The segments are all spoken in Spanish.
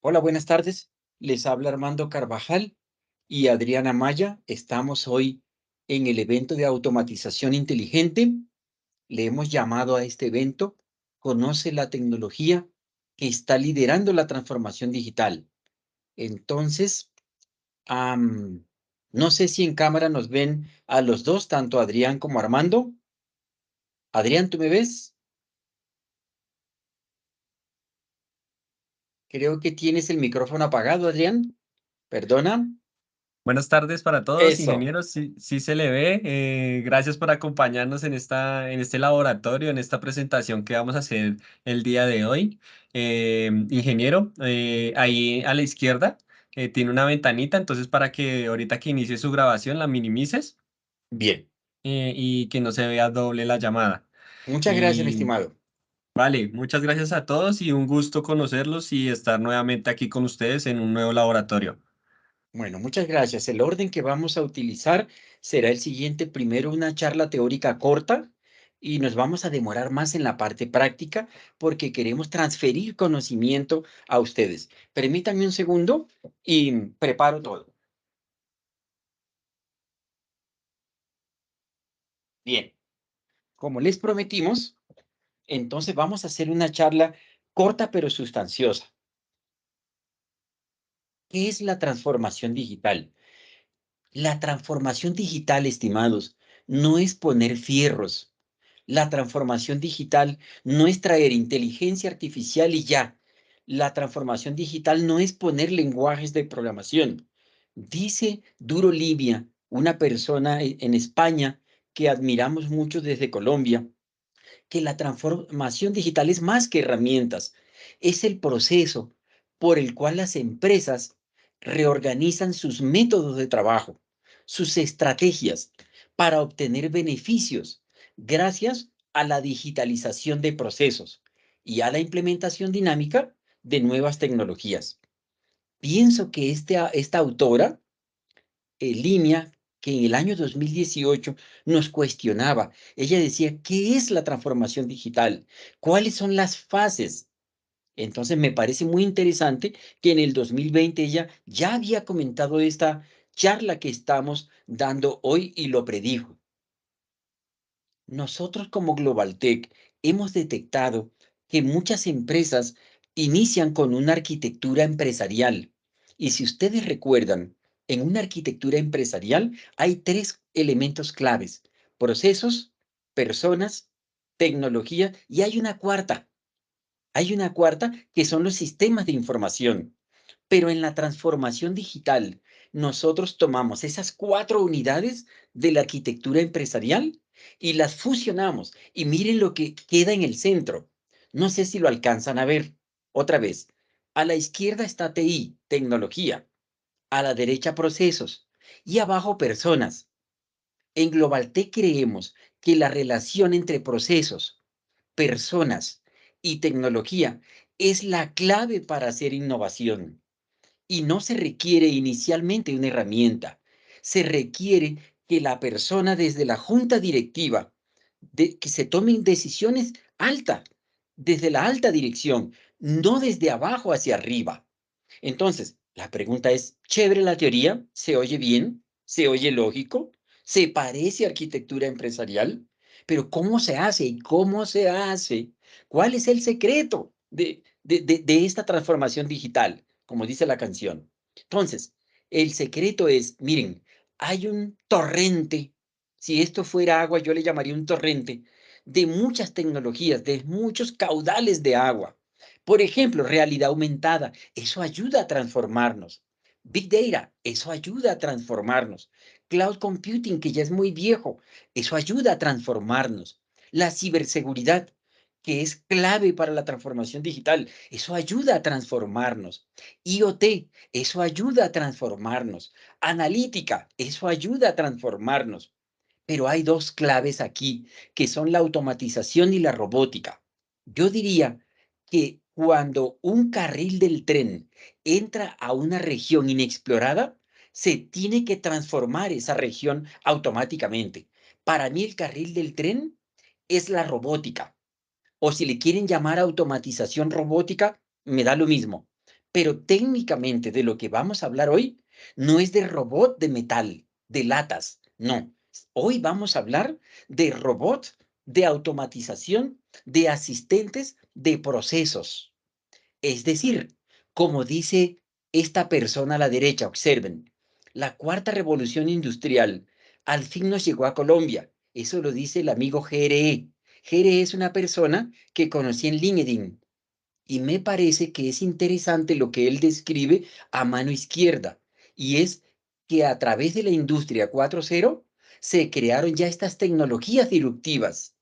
Hola, buenas tardes. Les habla Armando Carvajal y Adriana Maya. Estamos hoy en el evento de automatización inteligente. Le hemos llamado a este evento Conoce la tecnología que está liderando la transformación digital. Entonces, no sé si en cámara nos ven a los dos, tanto Adrián como Armando. Adrián, ¿tú me ves? Creo que tienes el micrófono apagado, Adrián. Perdona. Buenas tardes para todos, Eso. ingenieros. Sí, sí se le ve. Gracias por acompañarnos en este laboratorio, en esta presentación que vamos a hacer el día de hoy. Ingeniero, ahí a la izquierda tiene una ventanita, entonces para que ahorita que inicie su grabación la minimices Bien. y que no se vea doble la llamada. Muchas gracias, mi Y estimado. vale, muchas gracias a todos y un gusto conocerlos y estar nuevamente aquí con ustedes en un nuevo laboratorio. Bueno, muchas gracias. El orden que vamos a utilizar será el siguiente. Primero una charla teórica corta y nos vamos a demorar más en la parte práctica porque queremos transferir conocimiento a ustedes. Permítanme un segundo y preparo todo. Bien, como les prometimos, entonces vamos a hacer una charla corta pero sustanciosa. ¿Qué es la transformación digital? La transformación digital, estimados, no es poner fierros. La transformación digital no es traer inteligencia artificial y ya. La transformación digital no es poner lenguajes de programación. Dice Duro Libia, una persona en España que admiramos mucho desde Colombia, que la transformación digital es más que herramientas, es el proceso por el cual las empresas reorganizan sus métodos de trabajo, sus estrategias para obtener beneficios gracias a la digitalización de procesos y a la implementación dinámica de nuevas tecnologías. Pienso que esta autora línea que en el año 2018 nos cuestionaba. Ella decía, ¿qué es la transformación digital? ¿Cuáles son las fases? Entonces me parece muy interesante que en el 2020 ella ya había comentado esta charla que estamos dando hoy y lo predijo. Nosotros como Globaltech hemos detectado que muchas empresas inician con una arquitectura empresarial. Y si ustedes recuerdan, en una arquitectura empresarial hay tres elementos claves: procesos, personas, tecnología, y hay una cuarta que son los sistemas de información. Pero en la transformación digital, nosotros tomamos esas cuatro unidades de la arquitectura empresarial y las fusionamos. Y miren lo que queda en el centro. No sé si lo alcanzan a ver. Otra vez, a la izquierda está TI, tecnología, a la derecha procesos y abajo personas. En Globaltech creemos que la relación entre procesos, personas y tecnología es la clave para hacer innovación. Y no se requiere inicialmente una herramienta, se requiere que la persona desde la junta directiva, que se tomen decisiones altas, desde la alta dirección, no desde abajo hacia arriba. Entonces, la pregunta es, ¿chévere la teoría? ¿Se oye bien? ¿Se oye lógico? ¿Se parece a arquitectura empresarial? Pero ¿cómo se hace? ¿Y cómo se hace? ¿Cuál es el secreto de esta transformación digital? Como dice la canción. Entonces, el secreto es, miren, hay un torrente. Si esto fuera agua, yo le llamaría un torrente de muchas tecnologías, de muchos caudales de agua. Por ejemplo, realidad aumentada, eso ayuda a transformarnos. Big Data, eso ayuda a transformarnos. Cloud Computing, que ya es muy viejo, eso ayuda a transformarnos. La ciberseguridad, que es clave para la transformación digital, eso ayuda a transformarnos. IoT, eso ayuda a transformarnos. Analítica, eso ayuda a transformarnos. Pero hay dos claves aquí, que son la automatización y la robótica. Yo diría que cuando un carril del tren entra a una región inexplorada, se tiene que transformar esa región automáticamente. Para mí el carril del tren es la robótica, o si le quieren llamar automatización robótica, me da lo mismo. Pero técnicamente de lo que vamos a hablar hoy no es de robot de metal, de latas, no. Hoy vamos a hablar de robot, de automatización, de asistentes, de procesos. Es decir, como dice esta persona a la derecha, observen, la cuarta revolución industrial al fin nos llegó a Colombia. Eso lo dice el amigo GRE. GRE es una persona que conocí en LinkedIn y me parece que es interesante lo que él describe a mano izquierda, y es que a través de la industria 4.0 se crearon ya estas tecnologías disruptivas,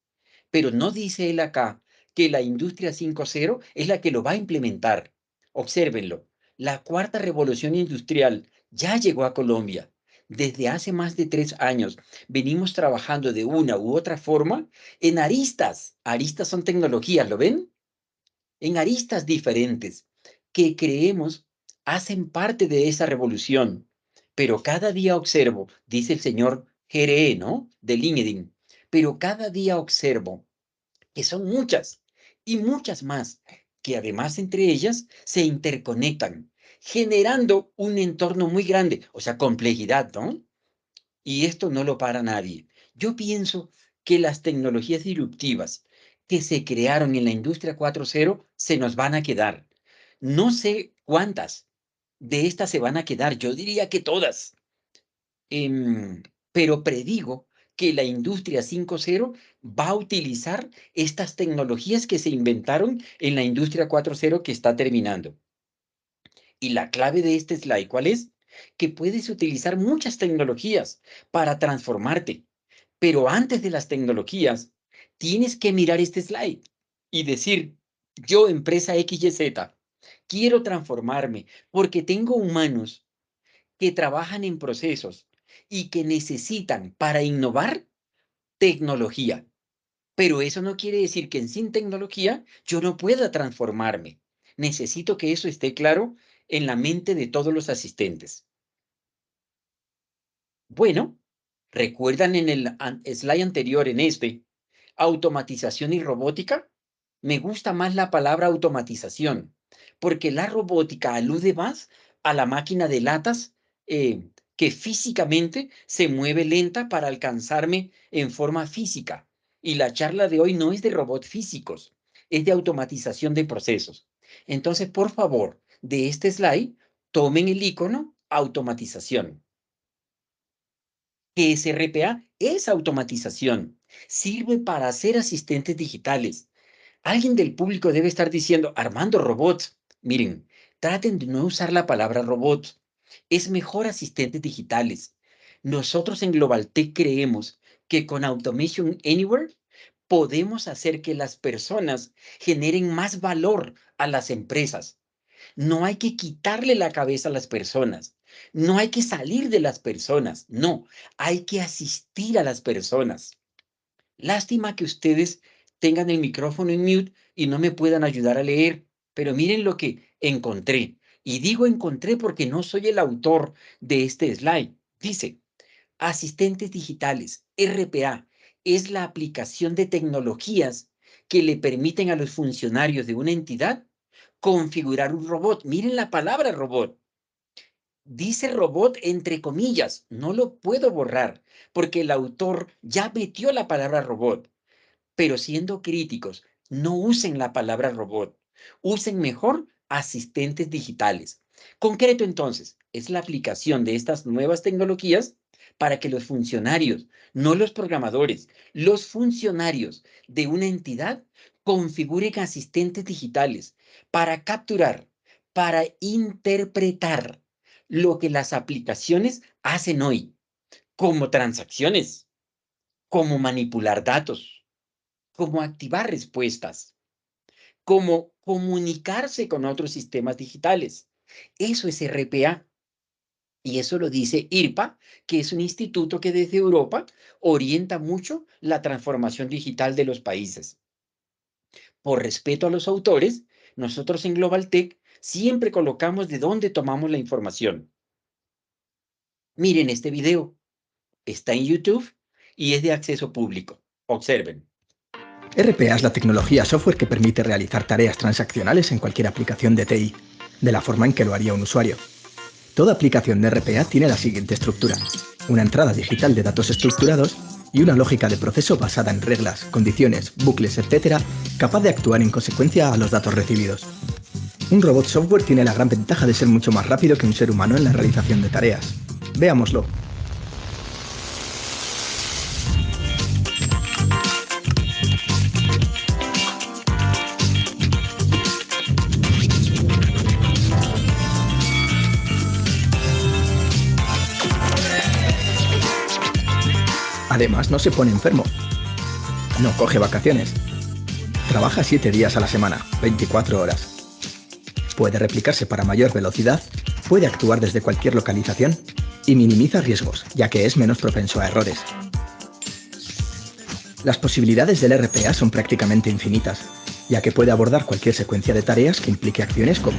pero no dice él acá que la industria 5.0 es la que lo va a implementar. Obsérvenlo, la cuarta revolución industrial ya llegó a Colombia. Desde hace más de 3 años venimos trabajando de una u otra forma en aristas. Aristas son tecnologías, ¿lo ven? En aristas diferentes que creemos hacen parte de esa revolución. Pero cada día observo, dice el señor GRE, ¿no? De LinkedIn, pero cada día observo que son muchas y muchas más, que además entre ellas se interconectan, generando un entorno muy grande, o sea, complejidad, ¿no? Y esto no lo para nadie. Yo pienso que las tecnologías disruptivas que se crearon en la industria 4.0 se nos van a quedar. No sé cuántas de estas se van a quedar, yo diría que todas. Em, pero predigo que la industria 5.0 va a utilizar estas tecnologías que se inventaron en la industria 4.0 que está terminando. Y la clave de este slide, ¿cuál es? Que puedes utilizar muchas tecnologías para transformarte. Pero antes de las tecnologías, tienes que mirar este slide y decir, yo, empresa XYZ, quiero transformarme porque tengo humanos que trabajan en procesos y que necesitan para innovar tecnología. Pero eso no quiere decir que sin tecnología yo no pueda transformarme. Necesito que eso esté claro en la mente de todos los asistentes. Bueno, ¿recuerdan en el slide anterior, en este, automatización y robótica? Me gusta más la palabra automatización, porque la robótica alude más a la máquina de latas que físicamente se mueve lenta para alcanzarme en forma física. Y la charla de hoy no es de robots físicos, es de automatización de procesos. Entonces, por favor, de este slide, tomen el icono automatización. Que SRPA es automatización, sirve para hacer asistentes digitales. Alguien del público debe estar diciendo, Armando, robots. Miren, traten de no usar la palabra robot. Es mejor asistentes digitales. Nosotros en GlobalTech creemos que con Automation Anywhere podemos hacer que las personas generen más valor a las empresas. No hay que quitarle la cabeza a las personas. No hay que salir de las personas. No, hay que asistir a las personas. Lástima que ustedes tengan el micrófono en mute y no me puedan ayudar a leer, pero miren lo que encontré. Y digo encontré porque no soy el autor de este slide. Dice, asistentes digitales, RPA, es la aplicación de tecnologías que le permiten a los funcionarios de una entidad configurar un robot. Miren la palabra robot. Dice robot entre comillas, no lo puedo borrar porque el autor ya metió la palabra robot. Pero siendo críticos, no usen la palabra robot, usen mejor asistentes digitales. Concreto entonces, es la aplicación de estas nuevas tecnologías para que los funcionarios, no los programadores, los funcionarios de una entidad configuren asistentes digitales para capturar, para interpretar lo que las aplicaciones hacen hoy, como transacciones, como manipular datos, como activar respuestas, como comunicarse con otros sistemas digitales. Eso es RPA. Y eso lo dice IRPA, que es un instituto que desde Europa orienta mucho la transformación digital de los países. Por respeto a los autores, nosotros en GlobalTech siempre colocamos de dónde tomamos la información. Miren este video, está en YouTube y es de acceso público. Observen. RPA es la tecnología software que permite realizar tareas transaccionales en cualquier aplicación de TI. de la forma en que lo haría un usuario. Toda aplicación de RPA tiene la siguiente estructura: una entrada digital de datos estructurados y una lógica de proceso basada en reglas, condiciones, bucles, etc., capaz de actuar en consecuencia a los datos recibidos. Un robot software tiene la gran ventaja de ser mucho más rápido que un ser humano en la realización de tareas. Veámoslo. Además, no se pone enfermo. No coge vacaciones. Trabaja 7 días a la semana, 24 horas. Puede replicarse para mayor velocidad, puede actuar desde cualquier localización y minimiza riesgos, ya que es menos propenso a errores. Las posibilidades del RPA son prácticamente infinitas, ya que puede abordar cualquier secuencia de tareas que implique acciones como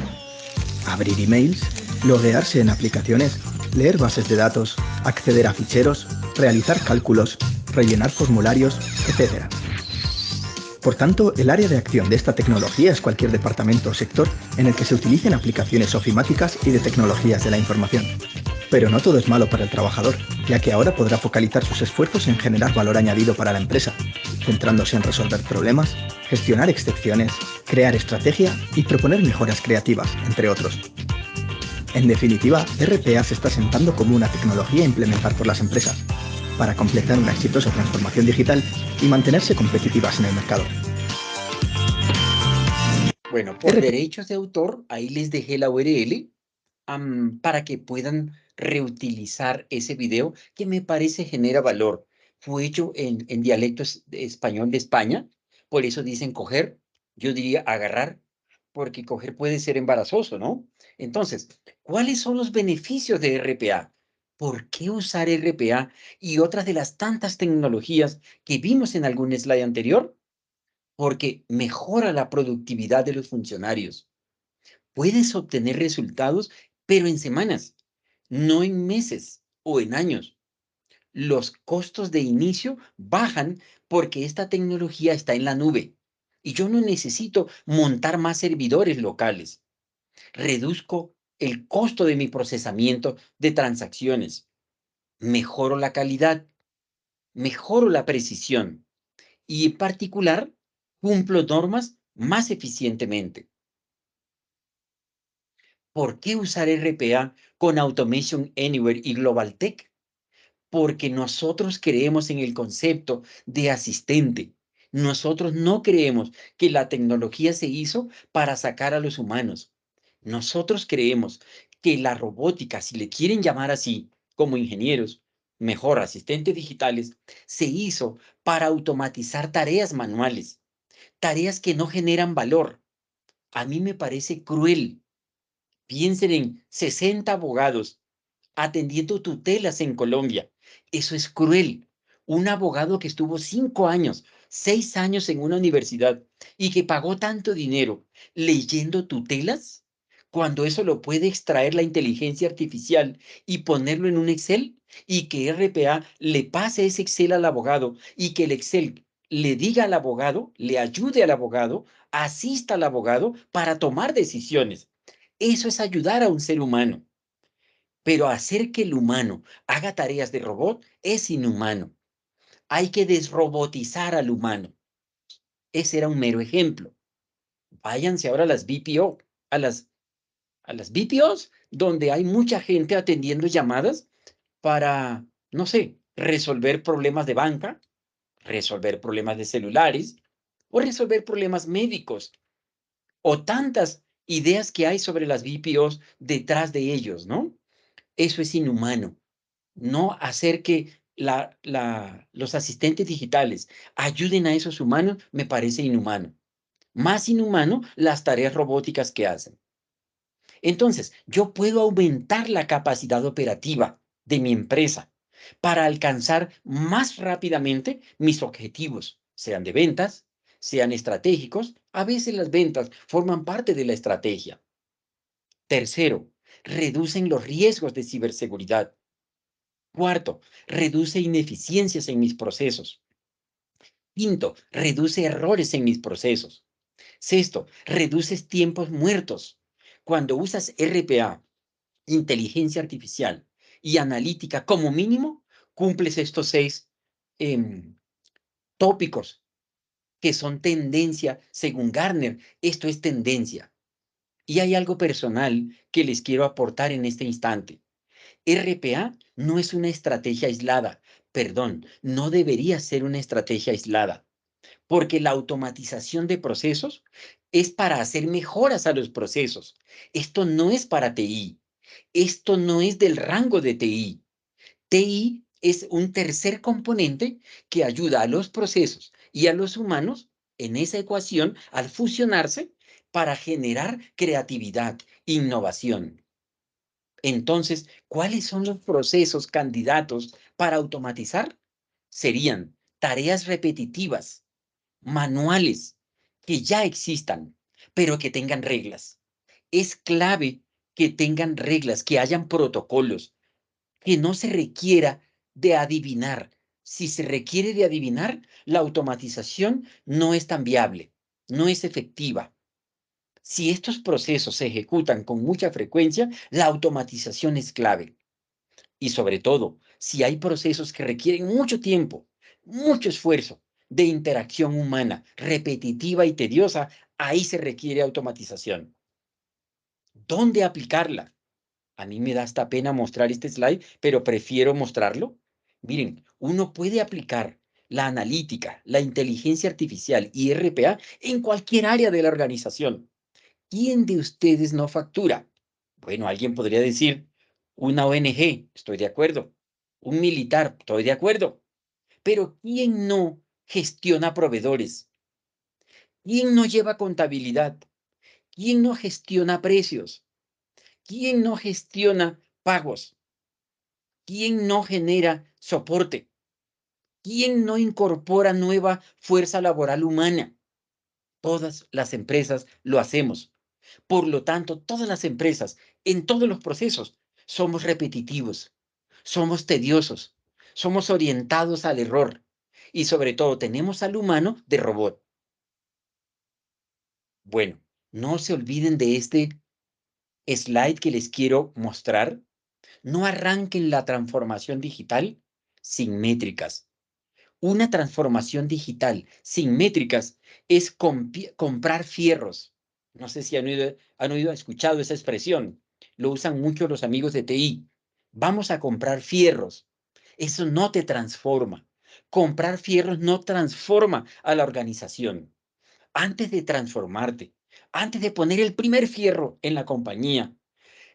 abrir emails, loguearse en aplicaciones, leer bases de datos, acceder a ficheros, realizar cálculos, rellenar formularios, etc. Por tanto, el área de acción de esta tecnología es cualquier departamento o sector en el que se utilicen aplicaciones ofimáticas y de tecnologías de la información. Pero no todo es malo para el trabajador, ya que ahora podrá focalizar sus esfuerzos en generar valor añadido para la empresa, centrándose en resolver problemas, gestionar excepciones, crear estrategia y proponer mejoras creativas, entre otros. En definitiva, RPA se está sentando como una tecnología a implementar por las empresas, para completar una exitosa transformación digital y mantenerse competitivas en el mercado. Bueno, por derechos de autor, ahí les dejé la URL para que puedan reutilizar ese video que me parece genera valor. Fue hecho en dialecto español de España, por eso dicen coger, yo diría agarrar, porque coger puede ser embarazoso, ¿no? Entonces, ¿cuáles son los beneficios de RPA? ¿Por qué usar RPA y otras de las tantas tecnologías que vimos en algún slide anterior? Porque mejora la productividad de los funcionarios. Puedes obtener resultados, pero en semanas, no en meses o en años. Los costos de inicio bajan porque esta tecnología está en la nube y yo no necesito montar más servidores locales. Reduzco el costo de mi procesamiento de transacciones. Mejoro la calidad, mejoro la precisión y en particular cumplo normas más eficientemente. ¿Por qué usar RPA con Automation Anywhere y Global Tech? Porque nosotros creemos en el concepto de asistente. Nosotros no creemos que la tecnología se hizo para sacar a los humanos. Nosotros creemos que la robótica, si le quieren llamar así, como ingenieros, mejor asistentes digitales, se hizo para automatizar tareas manuales, tareas que no generan valor. A mí me parece cruel. Piensen en 60 abogados atendiendo tutelas en Colombia. Eso es cruel. Un abogado que estuvo 5 años, 6 años en una universidad y que pagó tanto dinero leyendo tutelas, cuando eso lo puede extraer la inteligencia artificial y ponerlo en un Excel y que RPA le pase ese Excel al abogado y que el Excel le diga al abogado, le ayude al abogado, asista al abogado para tomar decisiones. Eso es ayudar a un ser humano. Pero hacer que el humano haga tareas de robot es inhumano. Hay que desrobotizar al humano. Ese era un mero ejemplo. Váyanse ahora a las BPO, a las, a las BPOs, donde hay mucha gente atendiendo llamadas para, no sé, resolver problemas de banca, resolver problemas de celulares o resolver problemas médicos o tantas ideas que hay sobre las BPOs detrás de ellos, ¿no? Eso es inhumano. No hacer que los asistentes digitales ayuden a esos humanos me parece inhumano. Más inhumano las tareas robóticas que hacen. Entonces, yo puedo aumentar la capacidad operativa de mi empresa para alcanzar más rápidamente mis objetivos, sean de ventas, sean estratégicos. A veces las ventas forman parte de la estrategia. Tercero, reducen los riesgos de ciberseguridad. Cuarto, reduce ineficiencias en mis procesos. Quinto, reduce errores en mis procesos. Sexto, reduces tiempos muertos. Cuando usas RPA, inteligencia artificial y analítica como mínimo, cumples estos 6 tópicos que son tendencia según Gartner. Esto es tendencia. Y hay algo personal que les quiero aportar en este instante. RPA no es una estrategia aislada. Perdón, no debería ser una estrategia aislada, porque la automatización de procesos es para hacer mejoras a los procesos. Esto no es para TI. Esto no es del rango de TI. TI es un tercer componente que ayuda a los procesos y a los humanos en esa ecuación al fusionarse para generar creatividad, innovación. Entonces, ¿cuáles son los procesos candidatos para automatizar? Serían tareas repetitivas, manuales, que ya existan, pero que tengan reglas. Es clave que tengan reglas, que hayan protocolos, que no se requiera de adivinar. Si se requiere de adivinar, la automatización no es tan viable, no es efectiva. Si estos procesos se ejecutan con mucha frecuencia, la automatización es clave. Y sobre todo, si hay procesos que requieren mucho tiempo, mucho esfuerzo de interacción humana, repetitiva y tediosa, ahí se requiere automatización. ¿Dónde aplicarla? A mí me da hasta pena mostrar este slide, pero prefiero mostrarlo. Miren, uno puede aplicar la analítica, la inteligencia artificial y RPA en cualquier área de la organización. ¿Quién de ustedes no factura? Bueno, alguien podría decir, una ONG, estoy de acuerdo. Un militar, estoy de acuerdo. Pero ¿quién no gestiona proveedores? ¿Quién no lleva contabilidad? ¿Quién no gestiona precios? ¿Quién no gestiona pagos? ¿Quién no genera soporte? ¿Quién no incorpora nueva fuerza laboral humana? Todas las empresas lo hacemos. Por lo tanto, todas las empresas, en todos los procesos, somos repetitivos, somos tediosos, somos orientados al error y sobre todo tenemos al humano de robot. Bueno, no se olviden de este slide que les quiero mostrar. No arranquen la transformación digital sin métricas. Una transformación digital sin métricas es comprar fierros. No sé si han escuchado esa expresión. Lo usan mucho los amigos de TI. Vamos a comprar fierros. Eso no te transforma. Comprar fierros no transforma a la organización. Antes de transformarte, antes de poner el primer fierro en la compañía,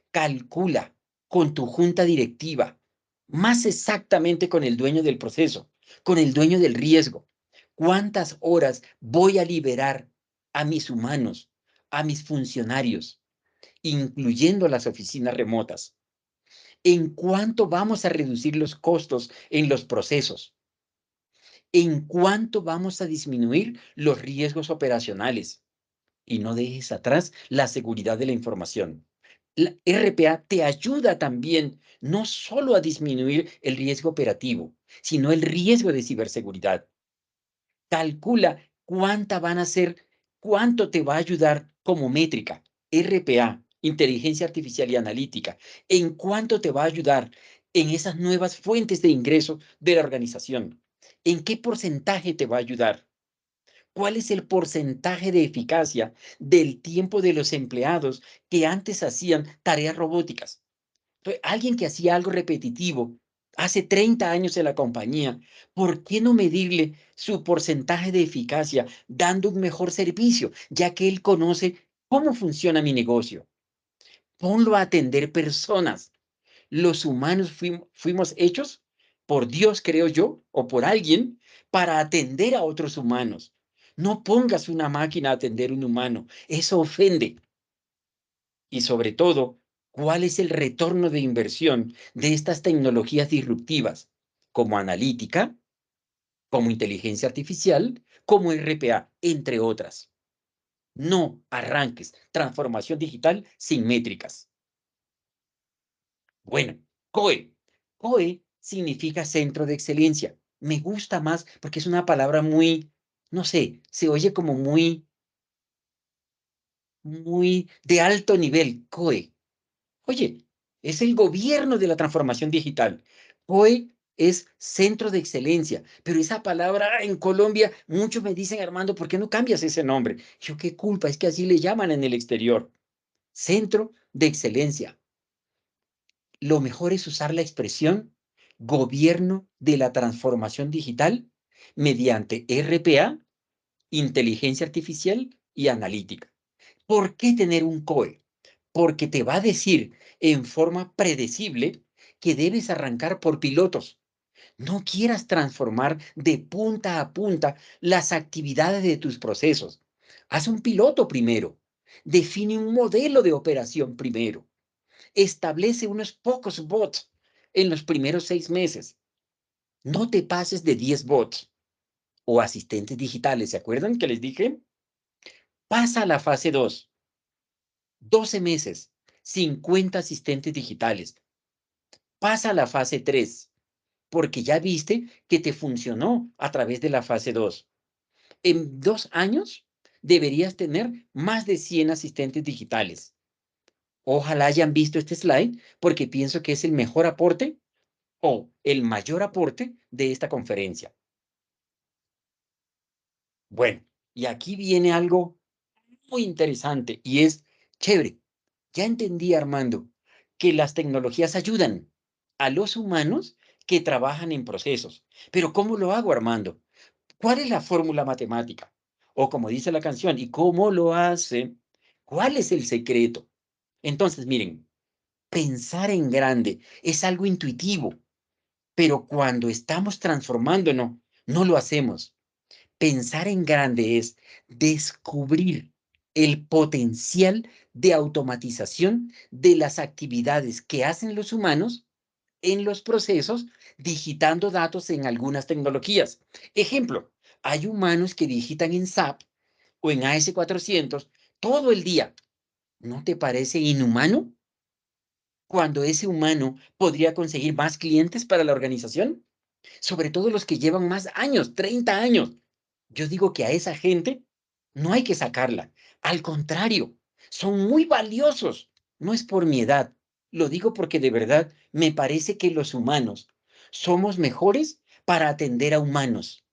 calcula con tu junta directiva, más exactamente con el dueño del proceso, con el dueño del riesgo, cuántas horas voy a liberar a mis humanos, a mis funcionarios, incluyendo las oficinas remotas. ¿En cuánto vamos a reducir los costos en los procesos? ¿En cuánto vamos a disminuir los riesgos operacionales? Y no dejes atrás la seguridad de la información. La RPA te ayuda también no solo a disminuir el riesgo operativo, sino el riesgo de ciberseguridad. Calcula cuánta van a ser, cuánto te va a ayudar como métrica. RPA, inteligencia artificial y analítica, en cuánto te va a ayudar en esas nuevas fuentes de ingreso de la organización. ¿En qué porcentaje te va a ayudar? ¿Cuál es el porcentaje de eficacia del tiempo de los empleados que antes hacían tareas robóticas? Entonces, alguien que hacía algo repetitivo hace 30 años en la compañía, ¿por qué no medirle su porcentaje de eficacia dando un mejor servicio, ya que él conoce cómo funciona mi negocio? Ponlo a atender personas. Los humanos fuimos hechos por Dios, creo yo, o por alguien, para atender a otros humanos. No pongas una máquina a atender un humano. Eso ofende. Y sobre todo, ¿cuál es el retorno de inversión de estas tecnologías disruptivas, como analítica, como inteligencia artificial, como RPA, entre otras? No arranques transformación digital sin métricas. Bueno, COE. COE significa centro de excelencia. Me gusta más porque es una palabra muy, no sé, se oye como muy muy de alto nivel, COE. Oye, es el gobierno de la transformación digital. COE es centro de excelencia, pero esa palabra en Colombia, muchos me dicen, Armando, ¿por qué no cambias ese nombre? Yo, qué culpa, es que así le llaman en el exterior. Centro de excelencia. Lo mejor es usar la expresión gobierno de la transformación digital mediante RPA, inteligencia artificial y analítica. ¿Por qué tener un COE? Porque te va a decir en forma predecible que debes arrancar por pilotos. No quieras transformar de punta a punta las actividades de tus procesos. Haz un piloto primero. Define un modelo de operación primero. Establece unos pocos bots en los primeros 6 meses. No te pases de 10 bots o asistentes digitales. ¿Se acuerdan que les dije? Pasa a la fase 2. 12 meses, 50 asistentes digitales. Pasa a la fase 3, porque ya viste que te funcionó a través de la fase 2. En 2 años deberías tener más de 100 asistentes digitales. Ojalá hayan visto este slide porque pienso que es el mejor aporte o el mayor aporte de esta conferencia. Bueno, y aquí viene algo muy interesante y es chévere. Ya entendí, Armando, que las tecnologías ayudan a los humanos que trabajan en procesos. Pero ¿cómo lo hago, Armando? ¿Cuál es la fórmula matemática? O como dice la canción, ¿y cómo lo hace? ¿Cuál es el secreto? Entonces, miren, pensar en grande es algo intuitivo, pero cuando estamos transformándonos, no lo hacemos. Pensar en grande es descubrir el potencial de automatización de las actividades que hacen los humanos en los procesos, digitando datos en algunas tecnologías. Ejemplo, hay humanos que digitan en SAP o en AS400 todo el día. ¿No te parece inhumano cuando ese humano podría conseguir más clientes para la organización? Sobre todo los que llevan más años, 30 años. Yo digo que a esa gente no hay que sacarla. Al contrario, son muy valiosos. No es por mi edad. Lo digo porque de verdad me parece que los humanos somos mejores para atender a humanos,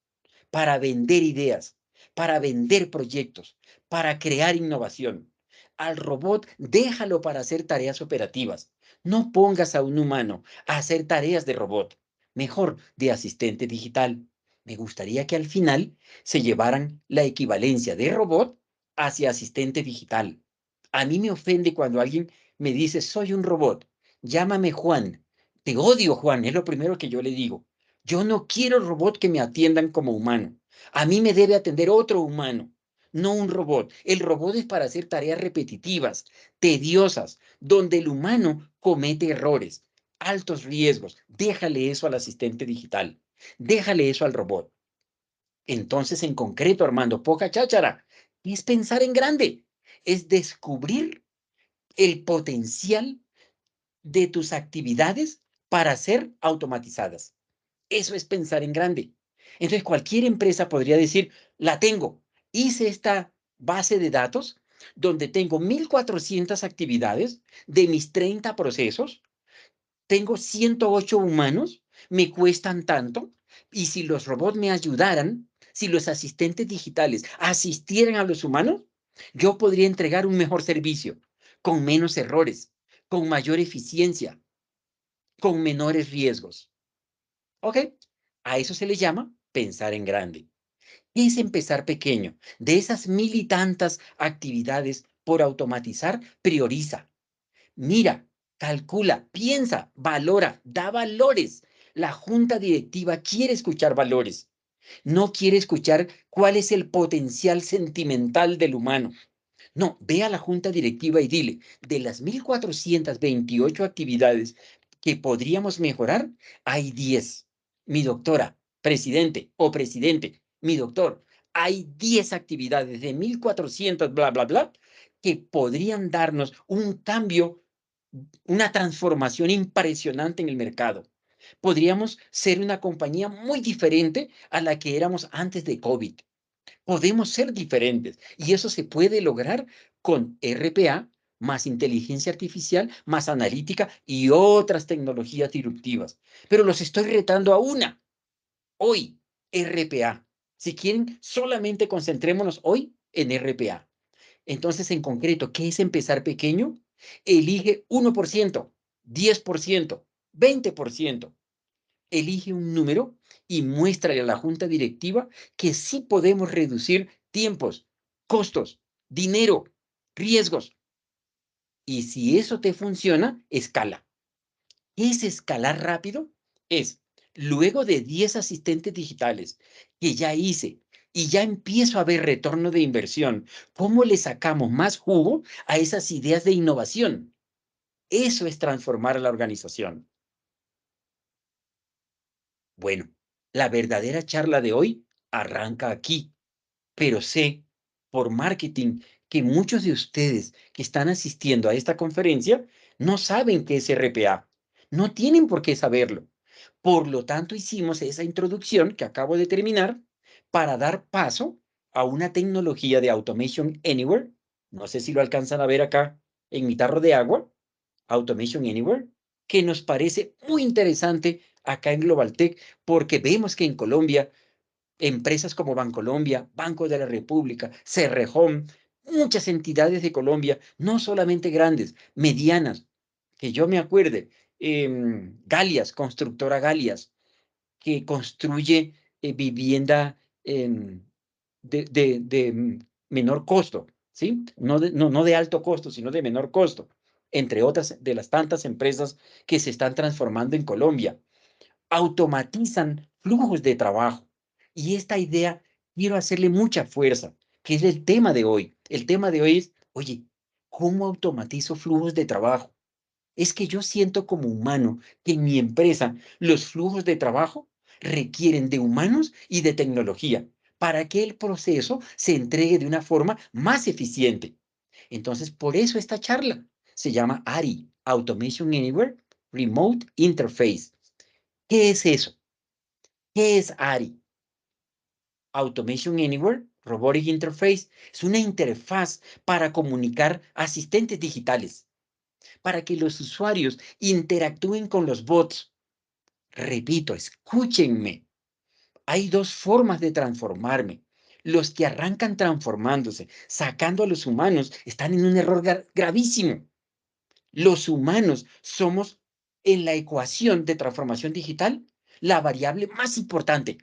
para vender ideas, para vender proyectos, para crear innovación. Al robot déjalo para hacer tareas operativas. No pongas a un humano a hacer tareas de robot, mejor de asistente digital. Me gustaría que al final se llevaran la equivalencia de robot hacia asistente digital. A mí me ofende cuando alguien me dice, soy un robot, llámame Juan. Te odio, Juan, es lo primero que yo le digo. Yo no quiero robot que me atiendan como humano. A mí me debe atender otro humano, no un robot. El robot es para hacer tareas repetitivas, tediosas, donde el humano comete errores, altos riesgos. Déjale eso al asistente digital. Déjale eso al robot. Entonces, en concreto, Armando, poca cháchara, es pensar en grande, es descubrir el potencial de tus actividades para ser automatizadas. Eso es pensar en grande. Entonces, cualquier empresa podría decir, la tengo, hice esta base de datos donde tengo 1,400 actividades de mis 30 procesos, tengo 108 humanos, me cuestan tanto, y si los robots me ayudaran, si los asistentes digitales asistieran a los humanos, yo podría entregar un mejor servicio, con menos errores, con mayor eficiencia, con menores riesgos. ¿Ok? A eso se le llama pensar en grande. ¿Qué es empezar pequeño? De esas mil y tantas actividades por automatizar, prioriza. Mira, calcula, piensa, valora, da valores. La junta directiva quiere escuchar valores. No quiere escuchar cuál es el potencial sentimental del humano. No, ve a la junta directiva y dile, de las 1,428 actividades que podríamos mejorar, hay 10. Mi doctora, presidente o presidente, mi doctor, hay 10 actividades de 1,400, bla, bla, bla, que podrían darnos un cambio, una transformación impresionante en el mercado. Podríamos ser una compañía muy diferente a la que éramos antes de COVID. Podemos ser diferentes y eso se puede lograr con RPA, más inteligencia artificial, más analítica y otras tecnologías disruptivas. Pero los estoy retando a una. Hoy, RPA. Si quieren, solamente concentrémonos hoy en RPA. Entonces, en concreto, ¿qué es empezar pequeño? Elige 1%, 10%, 20%. Elige un número y muéstrale a la junta directiva que sí podemos reducir tiempos, costos, dinero, riesgos. Y si eso te funciona, escala. ¿Qué es escalar rápido? Es, luego de 10 asistentes digitales que ya hice y ya empiezo a ver retorno de inversión, ¿cómo le sacamos más jugo a esas ideas de innovación? Eso es transformar a la organización. Bueno, la verdadera charla de hoy arranca aquí, pero sé por marketing que muchos de ustedes que están asistiendo a esta conferencia no saben qué es RPA. No tienen por qué saberlo. Por lo tanto, hicimos esa introducción que acabo de terminar para dar paso a una tecnología de Automation Anywhere. No sé si lo alcanzan a ver acá en mi tarro de agua. Automation Anywhere, que nos parece muy interesante acá en Global Tech, porque vemos que en Colombia, empresas como Bancolombia, Banco de la República, Cerrejón, muchas entidades de Colombia, no solamente grandes, medianas, que yo me acuerde, Galias, constructora Galias, que construye vivienda menor costo, ¿sí? No de alto costo, sino de menor costo, entre otras de las tantas empresas que se están transformando en Colombia. Automatizan flujos de trabajo. Y esta idea quiero hacerle mucha fuerza, que es el tema de hoy. El tema de hoy es, oye, ¿cómo automatizo flujos de trabajo? Es que yo siento como humano que en mi empresa los flujos de trabajo requieren de humanos y de tecnología para que el proceso se entregue de una forma más eficiente. Entonces, por eso esta charla se llama ARI, Automation Anywhere Remote Interface. ¿Qué es eso? ¿Qué es ARI? Automation Anywhere Robotic Interface es una interfaz para comunicar asistentes digitales para que los usuarios interactúen con los bots. Repito, escúchenme. Hay dos formas de transformarme. Los que arrancan transformándose, sacando a los humanos, están en un error gravísimo. Los humanos somos en la ecuación de transformación digital la variable más importante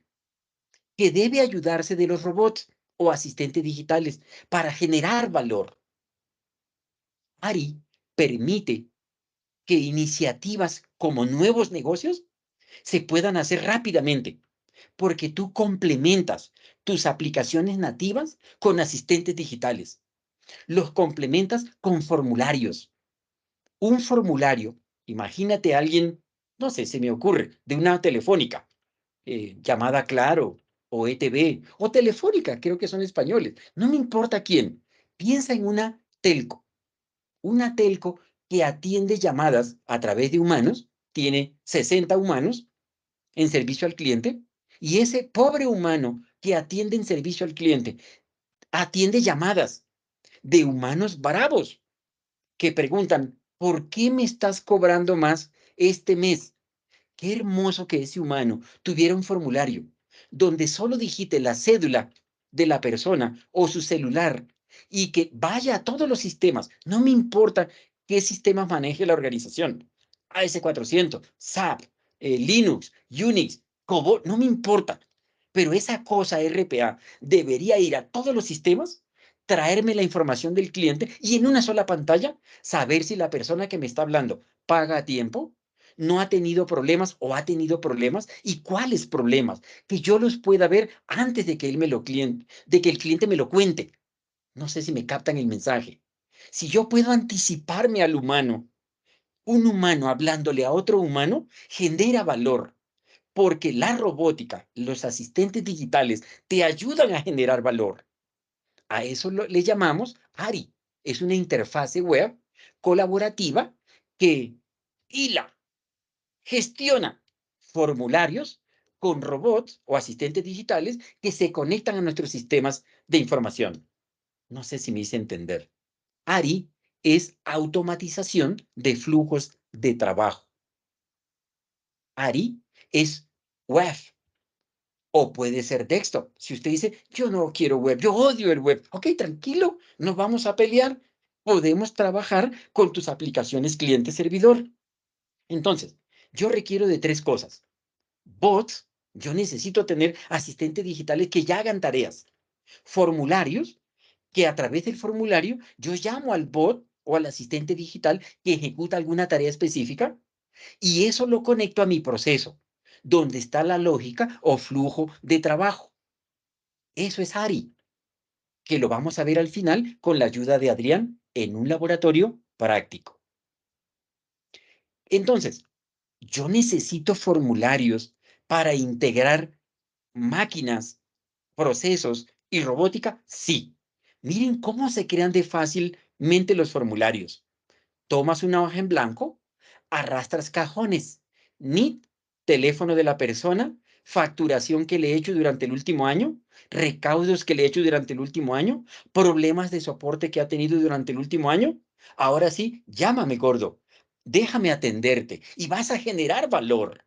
que debe ayudarse de los robots o asistentes digitales para generar valor. ARI permite que iniciativas como nuevos negocios se puedan hacer rápidamente, porque tú complementas tus aplicaciones nativas con asistentes digitales. Los complementas con formularios. Un formulario, imagínate a alguien, no sé, se me ocurre, de una telefónica, llamada Claro, o ETV, o Telefónica, creo que son españoles, no me importa quién. Piensa en una telco que atiende llamadas a través de humanos, tiene 60 humanos en servicio al cliente, y ese pobre humano que atiende en servicio al cliente atiende llamadas de humanos bravos que preguntan, ¿por qué me estás cobrando más este mes? Qué hermoso que ese humano tuviera un formulario donde solo digite la cédula de la persona o su celular y que vaya a todos los sistemas. No me importa qué sistemas maneje la organización. AS400, SAP, Linux, Unix, COBOL, no me importa. Pero esa cosa RPA debería ir a todos los sistemas, traerme la información del cliente y en una sola pantalla saber si la persona que me está hablando paga a tiempo, no ha tenido problemas o ha tenido problemas y cuáles problemas, que yo los pueda ver antes de que de que el cliente me lo cuente. No sé si me captan el mensaje. Si yo puedo anticiparme al humano, un humano hablándole a otro humano genera valor, porque la robótica, los asistentes digitales te ayudan a generar valor. A eso le llamamos ARI. Es una interfase web colaborativa que hila, gestiona formularios con robots o asistentes digitales que se conectan a nuestros sistemas de información. No sé si me hice entender. ARI es automatización de flujos de trabajo. ARI es web o puede ser desktop. Si usted dice, yo no quiero web, yo odio el web. Ok, tranquilo, no vamos a pelear. Podemos trabajar con tus aplicaciones cliente-servidor. Entonces, yo requiero de 3 cosas. Bots, yo necesito tener asistentes digitales que ya hagan tareas. Formularios, que a través del formulario yo llamo al bot o al asistente digital que ejecuta alguna tarea específica y eso lo conecto a mi proceso, donde está la lógica o flujo de trabajo. Eso es ARI, que lo vamos a ver al final con la ayuda de Adrián en un laboratorio práctico. Entonces, yo necesito formularios para integrar máquinas, procesos y robótica, sí. Miren cómo se crean de fácilmente los formularios. Tomas una hoja en blanco, arrastras cajones, NIT, teléfono de la persona, facturación que le he hecho durante el último año, recaudos que le he hecho durante el último año, problemas de soporte que ha tenido durante el último año. Ahora sí, llámame, gordo. Déjame atenderte y vas a generar valor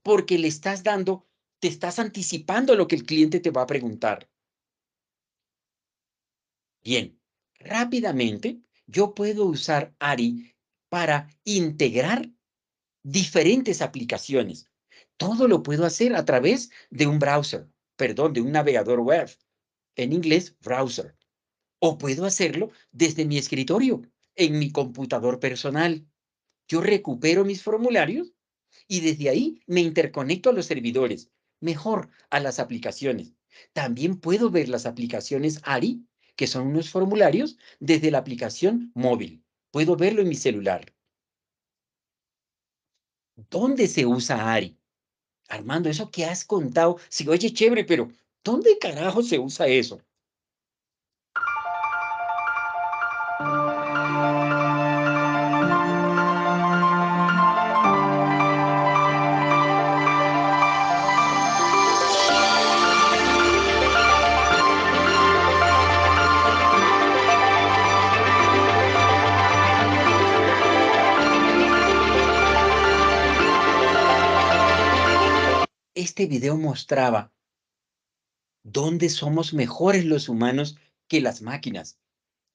porque le estás dando, te estás anticipando lo que el cliente te va a preguntar. Bien, rápidamente yo puedo usar ARI para integrar diferentes aplicaciones. Todo lo puedo hacer a través de un browser, perdón, de un navegador web, en inglés, browser. O puedo hacerlo desde mi escritorio, en mi computador personal. Yo recupero mis formularios y desde ahí me interconecto a los servidores, mejor a las aplicaciones. También puedo ver las aplicaciones ARI, que son unos formularios, desde la aplicación móvil. Puedo verlo en mi celular. ¿Dónde se usa ARI? Armando, eso que has contado, sí, oye, chévere, pero ¿dónde carajo se usa eso? Este video mostraba dónde somos mejores los humanos que las máquinas.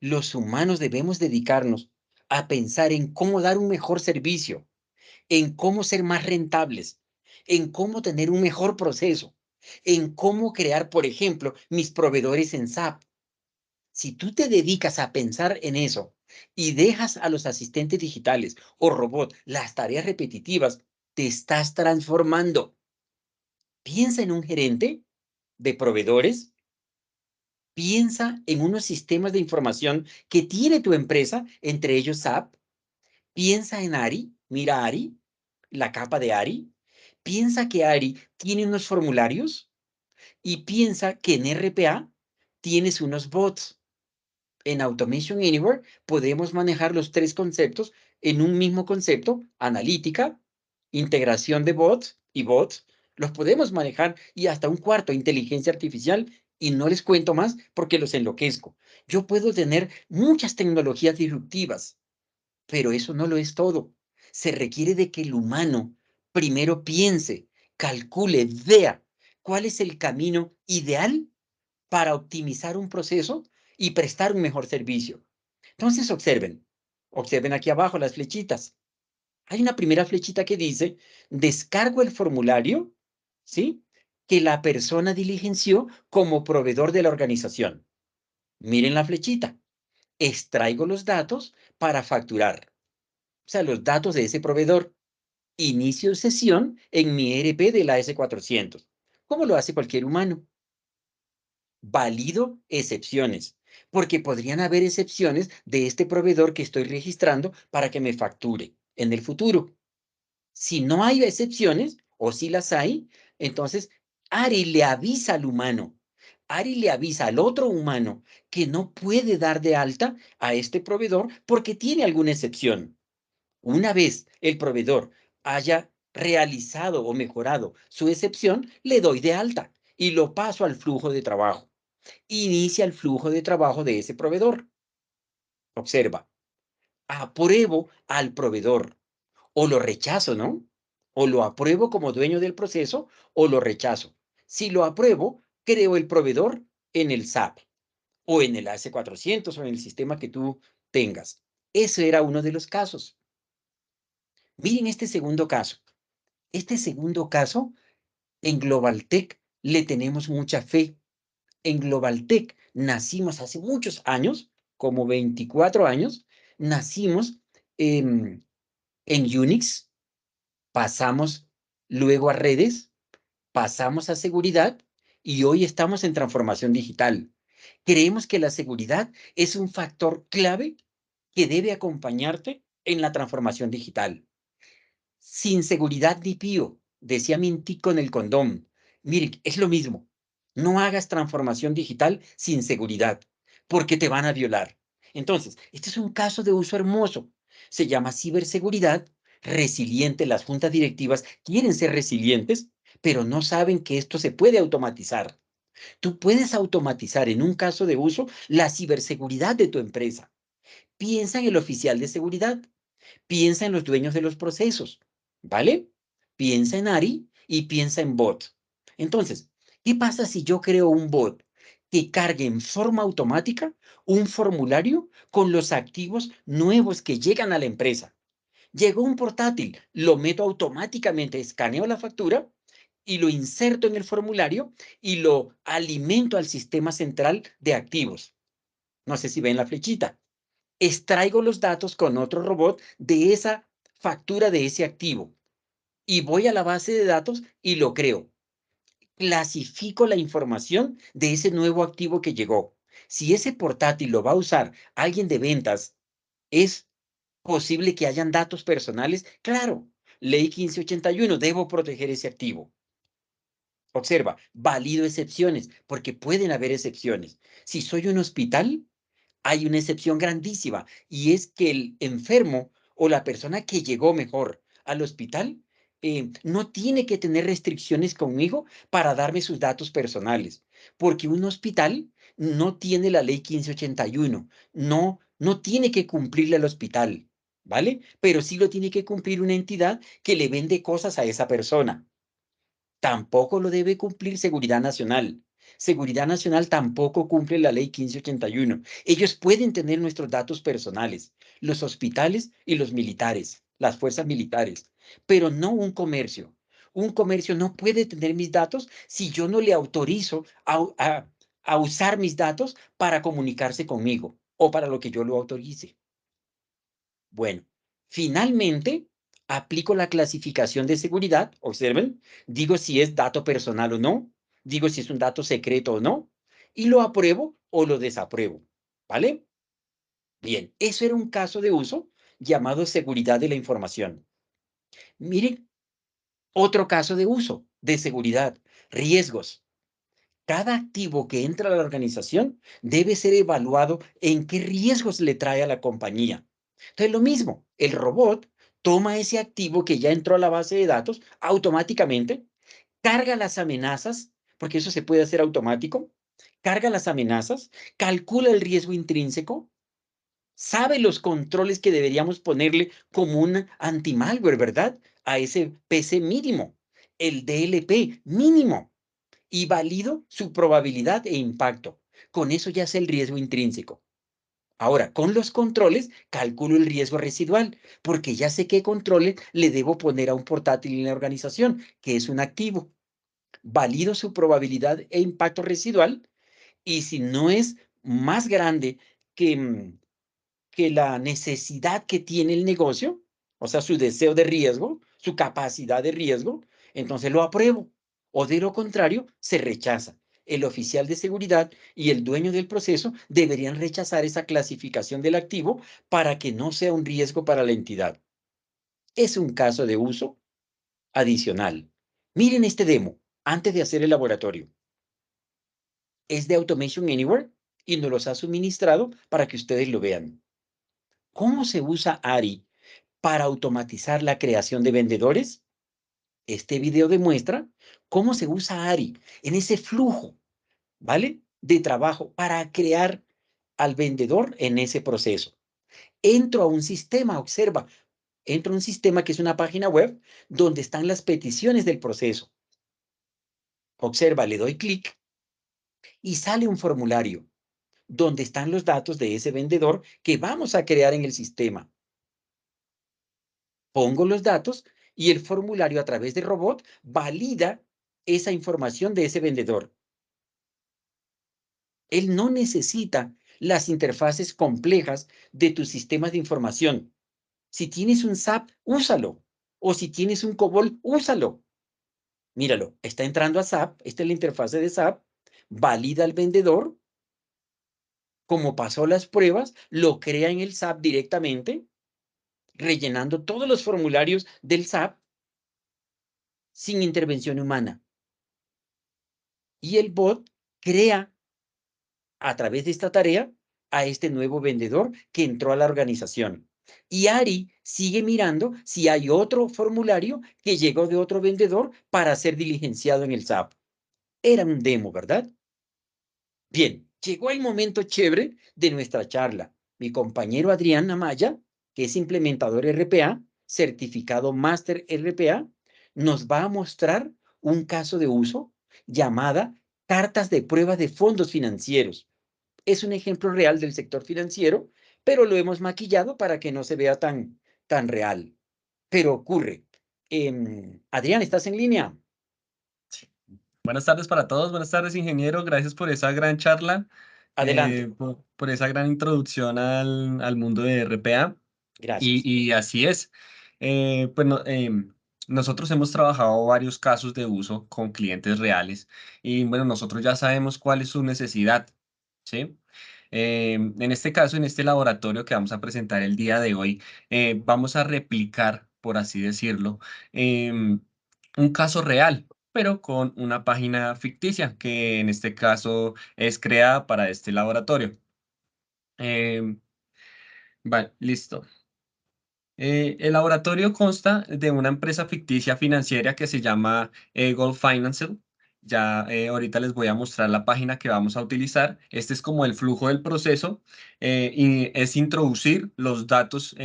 Los humanos debemos dedicarnos a pensar en cómo dar un mejor servicio, en cómo ser más rentables, en cómo tener un mejor proceso, en cómo crear, por ejemplo, mis proveedores en SAP. Si tú te dedicas a pensar en eso y dejas a los asistentes digitales o robots las tareas repetitivas, te estás transformando. Piensa en un gerente de proveedores, piensa en unos sistemas de información que tiene tu empresa, entre ellos SAP. Piensa en ARI, mira ARI, la capa de ARI. Piensa que ARI tiene unos formularios y piensa que en RPA tienes unos bots. En Automation Anywhere podemos manejar los 3 conceptos en un mismo concepto, analítica, integración de bots y bots, los podemos manejar y hasta un cuarto, inteligencia artificial, y no les cuento más porque los enloquezco. Yo puedo tener muchas tecnologías disruptivas, pero eso no lo es todo. Se requiere de que el humano primero piense, calcule, vea cuál es el camino ideal para optimizar un proceso y prestar un mejor servicio. Entonces, observen aquí abajo las flechitas. Hay una primera flechita que dice, descargo el formulario, ¿sí? Que la persona diligenció como proveedor de la organización. Miren la flechita. Extraigo los datos para facturar. O sea, los datos de ese proveedor. Inicio sesión en mi ERP de la S400, como lo hace cualquier humano. Valido excepciones, porque podrían haber excepciones de este proveedor que estoy registrando para que me facture en el futuro. Si no hay excepciones, o si las hay, entonces ARI le avisa al humano, ARI le avisa al otro humano que no puede dar de alta a este proveedor porque tiene alguna excepción. Una vez el proveedor haya realizado o mejorado su excepción, le doy de alta y lo paso al flujo de trabajo. Inicia el flujo de trabajo de ese proveedor. Observa, apruebo al proveedor o lo rechazo, ¿no? O lo apruebo como dueño del proceso o lo rechazo. Si lo apruebo, creo el proveedor en el SAP o en el AS400 o en el sistema que tú tengas. Ese era uno de los casos. Miren este segundo caso. Este segundo caso, en Globaltech le tenemos mucha fe. En Globaltech nacimos hace muchos años, como 24 años, nacimos en Unix, pasamos luego a redes, pasamos a seguridad y hoy estamos en transformación digital. Creemos que la seguridad es un factor clave que debe acompañarte en la transformación digital. Sin seguridad ni pío, decía Mintico en el condón. Mire, es lo mismo. No hagas transformación digital sin seguridad, porque te van a violar. Entonces, este es un caso de uso hermoso. Se llama ciberseguridad resiliente. Las juntas directivas quieren ser resilientes, pero no saben que esto se puede automatizar. Tú puedes automatizar en un caso de uso la ciberseguridad de tu empresa. Piensa en el oficial de seguridad. Piensa en los dueños de los procesos, ¿vale? Piensa en ARI y piensa en bot. Entonces, ¿qué pasa si yo creo un bot que cargue en forma automática un formulario con los activos nuevos que llegan a la empresa? Llegó un portátil, lo meto automáticamente, escaneo la factura y lo inserto en el formulario y lo alimento al sistema central de activos. No sé si ven la flechita. Extraigo los datos con otro robot de esa factura de ese activo y voy a la base de datos y lo creo. Clasifico la información de ese nuevo activo que llegó. Si ese portátil lo va a usar alguien de ventas, es posible que hayan datos personales. Claro, ley 1581, debo proteger ese activo. Observa, valido excepciones, porque pueden haber excepciones. Si soy un hospital, hay una excepción grandísima y es que el enfermo o la persona que llegó mejor al hospital no tiene que tener restricciones conmigo para darme sus datos personales, porque un hospital no tiene la ley 1581, no tiene que cumplirle al hospital, ¿vale? Pero sí lo tiene que cumplir una entidad que le vende cosas a esa persona. Tampoco lo debe cumplir Seguridad Nacional. Seguridad Nacional tampoco cumple la ley 1581. Ellos pueden tener nuestros datos personales, los hospitales y los militares, las fuerzas militares, pero no un comercio. Un comercio no puede tener mis datos si yo no le autorizo a usar mis datos para comunicarse conmigo o para lo que yo lo autorice. Bueno, finalmente aplico la clasificación de seguridad, observen, digo si es dato personal o no, digo si es un dato secreto o no, y lo apruebo o lo desapruebo, ¿vale? Bien, eso era un caso de uso llamado seguridad de la información. Miren, otro caso de uso de seguridad, riesgos. Cada activo que entra a la organización debe ser evaluado en qué riesgos le trae a la compañía. Entonces, lo mismo, el robot toma ese activo que ya entró a la base de datos automáticamente, carga las amenazas, porque eso se puede hacer automático, carga las amenazas, calcula el riesgo intrínseco, sabe los controles que deberíamos ponerle como un anti-malware, ¿verdad? A ese PC mínimo, el DLP mínimo y valido su probabilidad e impacto. Con eso ya sé el riesgo intrínseco. Ahora, con los controles, calculo el riesgo residual, porque ya sé qué controles le debo poner a un portátil en la organización, que es un activo. Valido su probabilidad e impacto residual, y si no es más grande que, que la necesidad que tiene el negocio, o sea, su deseo de riesgo, su capacidad de riesgo, entonces lo apruebo. O de lo contrario, se rechaza. El oficial de seguridad y el dueño del proceso deberían rechazar esa clasificación del activo para que no sea un riesgo para la entidad. Es un caso de uso adicional. Miren este demo antes de hacer el laboratorio. Es de Automation Anywhere y nos los ha suministrado para que ustedes lo vean. ¿Cómo se usa ARI para automatizar la creación de vendedores? Este video demuestra cómo se usa ARI en ese flujo, ¿vale? De trabajo para crear al vendedor en ese proceso. Entro a un sistema, observa, entro a un sistema que es una página web donde están las peticiones del proceso. Observa, le doy clic y sale un formulario donde están los datos de ese vendedor que vamos a crear en el sistema. Pongo los datos y el formulario a través de robot valida esa información de ese vendedor. Él no necesita las interfaces complejas de tus sistemas de información. Si tienes un SAP, úsalo. O si tienes un COBOL, úsalo. Míralo, está entrando a SAP, esta es la interfase de SAP, valida al vendedor, como pasó las pruebas, lo crea en el SAP directamente, rellenando todos los formularios del SAP sin intervención humana. Y el bot crea a través de esta tarea a este nuevo vendedor que entró a la organización. Y Ari sigue mirando si hay otro formulario que llegó de otro vendedor para ser diligenciado en el SAP. Era un demo, ¿verdad? Bien, llegó el momento chévere de nuestra charla. Mi compañero Adrián Amaya, que es implementador RPA, certificado Máster RPA, nos va a mostrar un caso de uso llamada cartas de prueba de fondos financieros. Es un ejemplo real del sector financiero, pero lo hemos maquillado para que no se vea tan real. Pero ocurre. Adrián, ¿estás en línea? Buenas tardes para todos, buenas tardes, ingeniero. Gracias por esa gran charla, Adelante. por esa gran introducción al mundo de RPA. Gracias. Y así es. Pues nosotros hemos trabajado varios casos de uso con clientes reales y bueno, nosotros ya sabemos cuál es su necesidad, ¿sí? En este caso, en este laboratorio que vamos a presentar el día de hoy, vamos a replicar, por así decirlo, un caso real, pero con una página ficticia que en este caso es creada para este laboratorio. Em, vale, listo. El laboratorio consta de una empresa ficticia financiera que se llama Gold Financial. Ya ahorita les voy a mostrar la página que vamos a utilizar. Este es como el flujo del proceso y es introducir los datos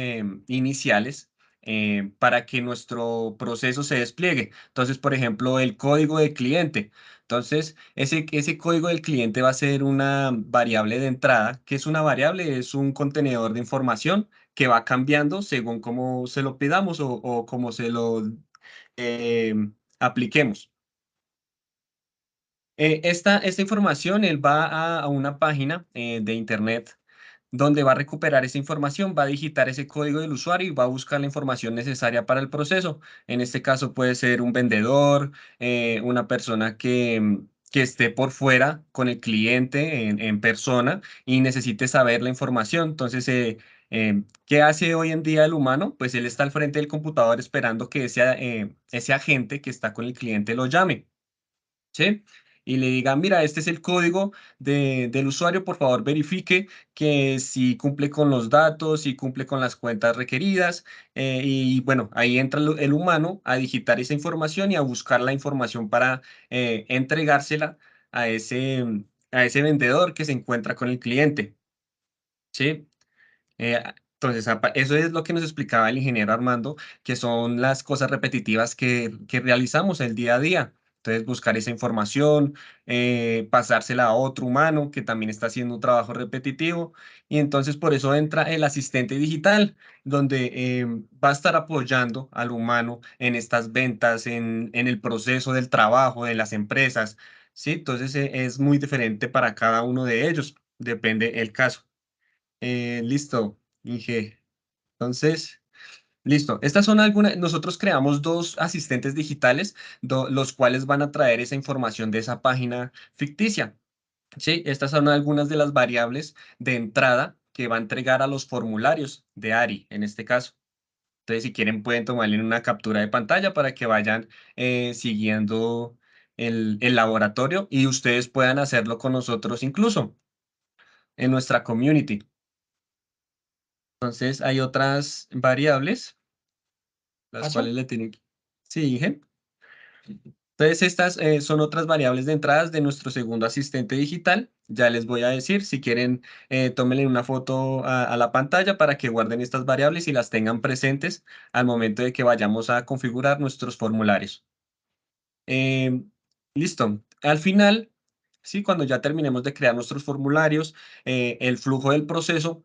iniciales para que nuestro proceso se despliegue. Entonces, por ejemplo, el código de cliente. Entonces, ese código del cliente va a ser una variable de entrada. ¿Qué es una variable? Es un contenedor de información que va cambiando según cómo se lo pidamos o cómo se lo eh, apliquemos. Esta información, él va a una página de internet donde va a recuperar esa información, va a digitar ese código del usuario y va a buscar la información necesaria para el proceso. En este caso puede ser un vendedor, una persona que esté por fuera con el cliente en persona y necesite saber la información. Entonces, ¿qué hace hoy en día el humano? Pues él está al frente del computador esperando que ese agente que está con el cliente lo llame. ¿Sí? Y le digan, mira, este es el código del usuario, por favor verifique que si cumple con los datos, si cumple con las cuentas requeridas, y bueno, ahí entra el humano a digitar esa información y a buscar la información para entregársela a a ese vendedor que se encuentra con el cliente, ¿sí? Entonces, eso es lo que nos explicaba el ingeniero Armando, que son las cosas repetitivas que realizamos el día a día. Entonces, buscar esa información, pasársela a otro humano que también está haciendo un trabajo repetitivo. Y entonces, por eso entra el asistente digital, donde va a estar apoyando al humano en estas ventas, en el proceso del trabajo de las empresas. ¿Sí? Entonces, es muy diferente para cada uno de ellos. Depende el caso. Listo, Inge. Entonces, listo. Estas son algunas, nosotros creamos dos asistentes digitales, los cuales van a traer esa información de esa página ficticia. Sí, estas son algunas de las variables de entrada que va a entregar a los formularios de ARI, en este caso. Entonces, si quieren, pueden tomarle una captura de pantalla para que vayan siguiendo el laboratorio y ustedes puedan hacerlo con nosotros incluso en nuestra community. Entonces hay otras variables, las ¿Paso? cuales le tienen que... Sí, Inge. Entonces, estas son otras variables de entradas de nuestro segundo asistente digital. Ya les voy a decir, si quieren, tómenle una foto a la pantalla para que guarden estas variables y las tengan presentes al momento de que vayamos a configurar nuestros formularios. Eh, Listo. Al final, sí, cuando ya terminemos de crear nuestros formularios, el flujo del proceso,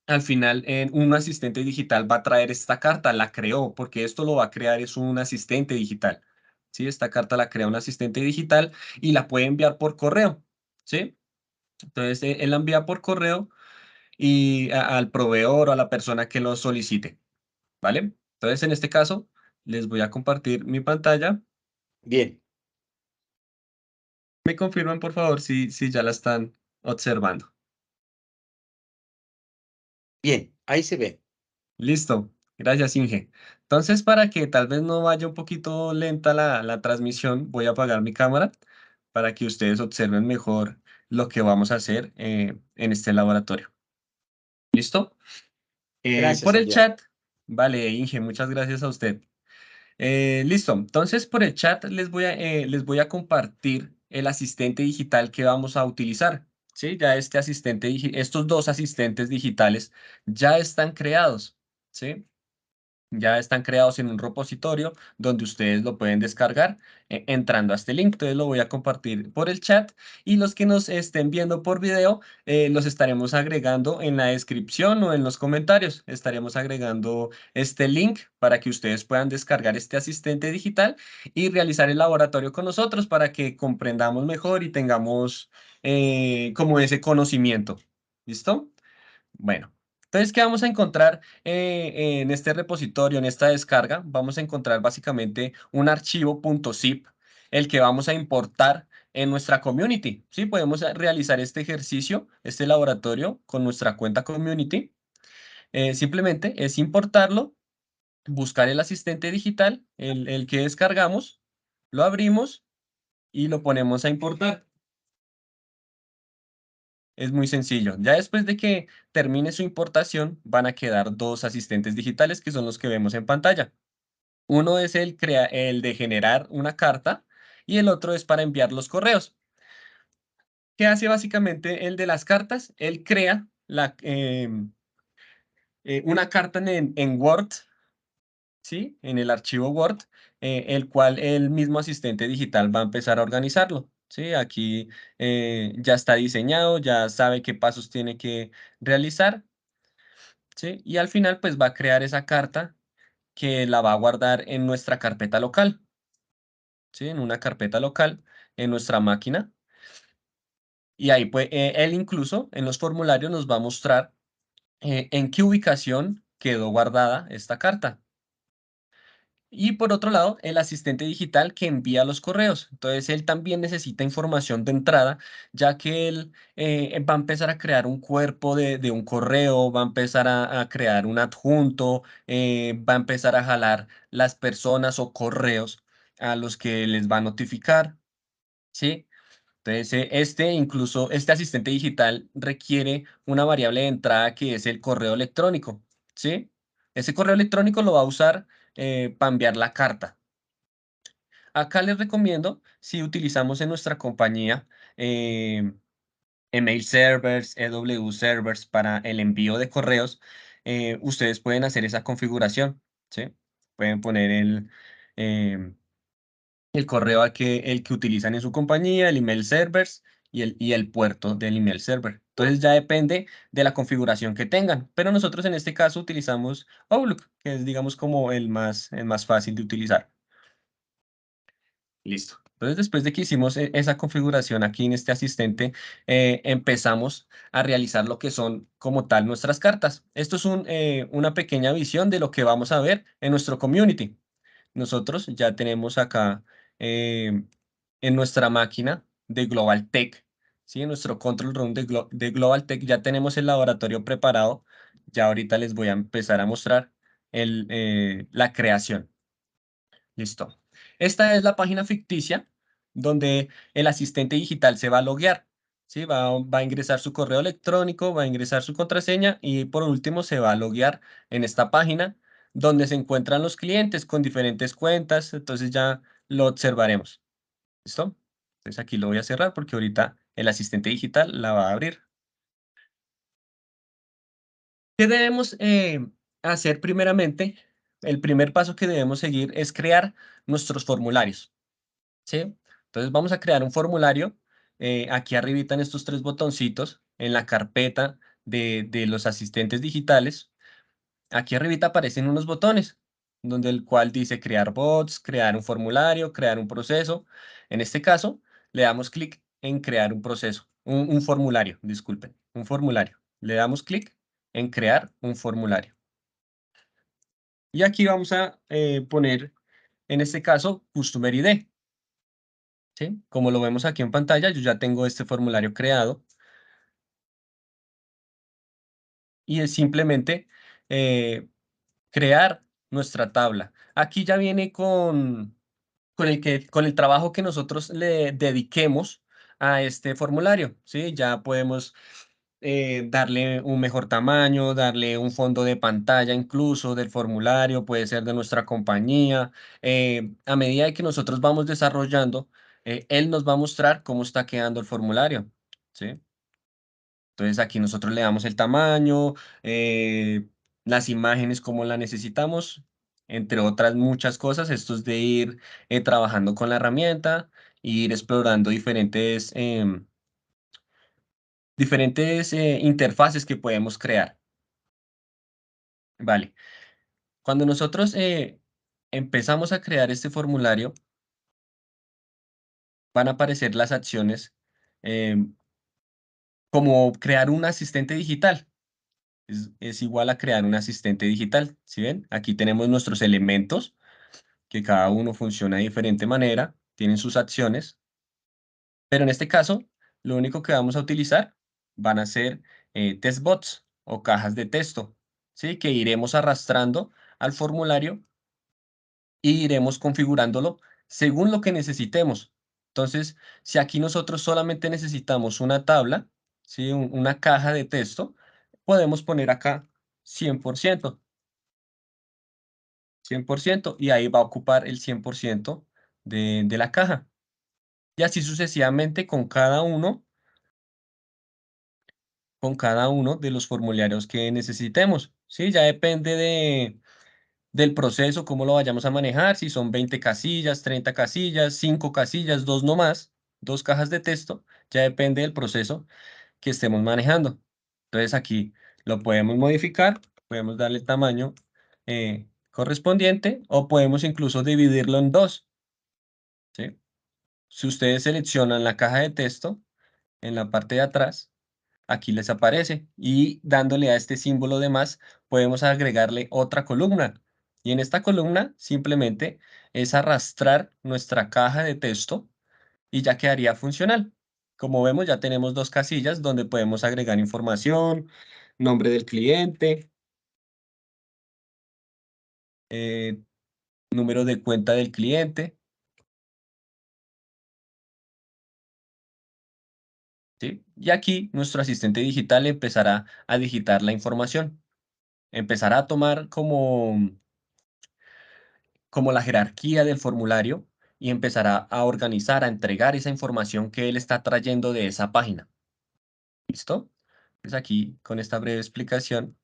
al final, un asistente digital va a traer esta carta, la creó, porque esto lo va a crear es un asistente digital. ¿Sí? Esta carta la crea un asistente digital y la puede enviar por correo. ¿Sí? Entonces, él la envía por correo y al proveedor o a la persona que lo solicite. ¿Vale? Entonces, en este caso, les voy a compartir mi pantalla. Bien, Me confirman, por favor, si ya la están observando. bien, ahí se ve. Listo. Gracias, Inge. Entonces, para que tal vez no vaya un poquito lenta la transmisión, voy a apagar mi cámara para que ustedes observen mejor lo que vamos a hacer en este laboratorio. ¿Listo? Gracias, Por el Santiago. chat, vale, Inge, muchas gracias a usted. Listo. Entonces, por el chat les voy a compartir el asistente digital que vamos a utilizar. ¿Sí? Ya estos dos asistentes digitales ya están creados. ¿Sí? Ya están creados en un repositorio donde ustedes lo pueden descargar entrando a este link. Entonces lo voy a compartir por el chat y los que nos estén viendo por video los estaremos agregando en la descripción o en los comentarios. Estaremos agregando este link para que ustedes puedan descargar este asistente digital y realizar el laboratorio con nosotros para que comprendamos mejor y tengamos como ese conocimiento. ¿Listo? Bueno, entonces, ¿qué vamos a encontrar en este repositorio, en esta descarga? Vamos a encontrar básicamente un archivo .zip, el que vamos a importar en nuestra community. Sí, podemos realizar este ejercicio, este laboratorio con nuestra cuenta community. Simplemente es importarlo, buscar el asistente digital, el que descargamos, lo abrimos y lo ponemos a importar. Es muy sencillo. Ya después de que termine su importación, van a quedar dos asistentes digitales que son los que vemos en pantalla. Uno es el de generar una carta y el otro es para enviar los correos. ¿Qué hace básicamente el de las cartas? Él crea una carta en Word, ¿sí? En el archivo Word, el cual el mismo asistente digital va a empezar a organizarlo. ¿Sí? Aquí ya está diseñado, ya sabe qué pasos tiene que realizar. ¿Sí? Y al final, pues va a crear esa carta que la va a guardar en nuestra carpeta local, ¿sí? En una carpeta local, en nuestra máquina. Y ahí, pues, él incluso en los formularios nos va a mostrar en qué ubicación quedó guardada esta carta. Y por otro lado, el asistente digital que envía los correos. Entonces, él también necesita información de entrada, ya que él va a empezar a crear un cuerpo de un correo, va a empezar a crear un adjunto, va a empezar a jalar las personas o correos a los que les va a notificar, ¿sí? Entonces, incluso este asistente digital requiere una variable de entrada que es el correo electrónico, ¿sí? Ese correo electrónico lo va a usar para enviar la carta. Acá les recomiendo, si utilizamos en nuestra compañía eh, email servers, EW servers para el envío de correos, ustedes pueden hacer esa configuración, ¿sí? Pueden poner el correo el que utilizan en su compañía, el email servers y el puerto del email server. Entonces ya depende de la configuración que tengan, pero nosotros en este caso utilizamos Outlook, que es digamos como el más fácil de utilizar. Listo. Entonces, después de que hicimos esa configuración aquí en este asistente, empezamos a realizar lo que son como tal nuestras cartas. Esto es una pequeña visión de lo que vamos a ver en nuestro community. Nosotros ya tenemos acá eh, en nuestra máquina de Global Tech, ¿sí? En nuestro control room de Global Tech ya tenemos el laboratorio preparado. Ya ahorita les voy a empezar a mostrar la creación. Listo. Esta es la página ficticia donde el asistente digital se va a loguear. ¿Sí? Va a ingresar su correo electrónico, va a ingresar su contraseña y por último se va a loguear en esta página donde se encuentran los clientes con diferentes cuentas, entonces ya lo observaremos. ¿Listo? Entonces aquí lo voy a cerrar porque ahorita el asistente digital la va a abrir. ¿Qué debemos hacer primeramente? El primer paso que debemos seguir es crear nuestros formularios, ¿sí? Entonces vamos a crear un formulario. Aquí arribita en estos tres botoncitos, en la carpeta de los asistentes digitales, aquí arribita aparecen unos botones, donde el cual dice crear bots, crear un formulario, crear un proceso. En este caso, le damos clic en crear un proceso, un formulario, disculpen, un formulario. Le damos clic en crear un formulario. Y aquí vamos a poner, en este caso, Customer ID. ¿Sí? Como lo vemos aquí en pantalla, yo ya tengo este formulario creado y es simplemente eh, crear nuestra tabla. Aquí ya viene con el trabajo que nosotros le dediquemos a este formulario, ¿sí? Ya podemos darle un mejor tamaño, darle un fondo de pantalla incluso del formulario, puede ser de nuestra compañía. A medida de que nosotros vamos desarrollando, él nos va a mostrar cómo está quedando el formulario, ¿sí? Entonces aquí nosotros le damos el tamaño, las imágenes como la necesitamos, entre otras muchas cosas. Esto es de ir trabajando con la herramienta, e ir explorando diferentes interfaces que podemos crear. Vale, cuando nosotros empezamos a crear este formulario, van a aparecer las acciones em, como crear un asistente digital. Es igual a crear un asistente digital. ¿Sí ven? Aquí tenemos nuestros elementos, que cada uno funciona de diferente manera, tienen sus acciones, pero en este caso, lo único que vamos a utilizar van a ser testbots o cajas de texto, ¿sí? Que iremos arrastrando al formulario y iremos configurándolo según lo que necesitemos. Entonces, si aquí nosotros solamente necesitamos una tabla, ¿sí? Una caja de texto, podemos poner acá 100%. 100% y ahí va a ocupar el 100% de la caja. Y así sucesivamente con cada uno de los formularios que necesitemos, ¿sí? Ya depende del proceso, cómo lo vayamos a manejar, si son 20 casillas, 30 casillas, 5 casillas, 2 no más, 2 cajas de texto, ya depende del proceso que estemos manejando. Entonces aquí lo podemos modificar, podemos darle el tamaño correspondiente o podemos incluso dividirlo en dos, ¿sí? Si ustedes seleccionan la caja de texto en la parte de atrás, aquí les aparece y dándole a este símbolo de más, podemos agregarle otra columna. Y en esta columna simplemente es arrastrar nuestra caja de texto y ya quedaría funcional. Como vemos, ya tenemos dos casillas donde podemos agregar información, nombre del cliente, eh, número de cuenta del cliente, ¿sí? Y aquí nuestro asistente digital empezará a digitar la información, empezará a tomar como la jerarquía del formulario y empezará a organizar, a entregar esa información que él está trayendo de esa página. ¿Listo? Pues aquí, con esta breve explicación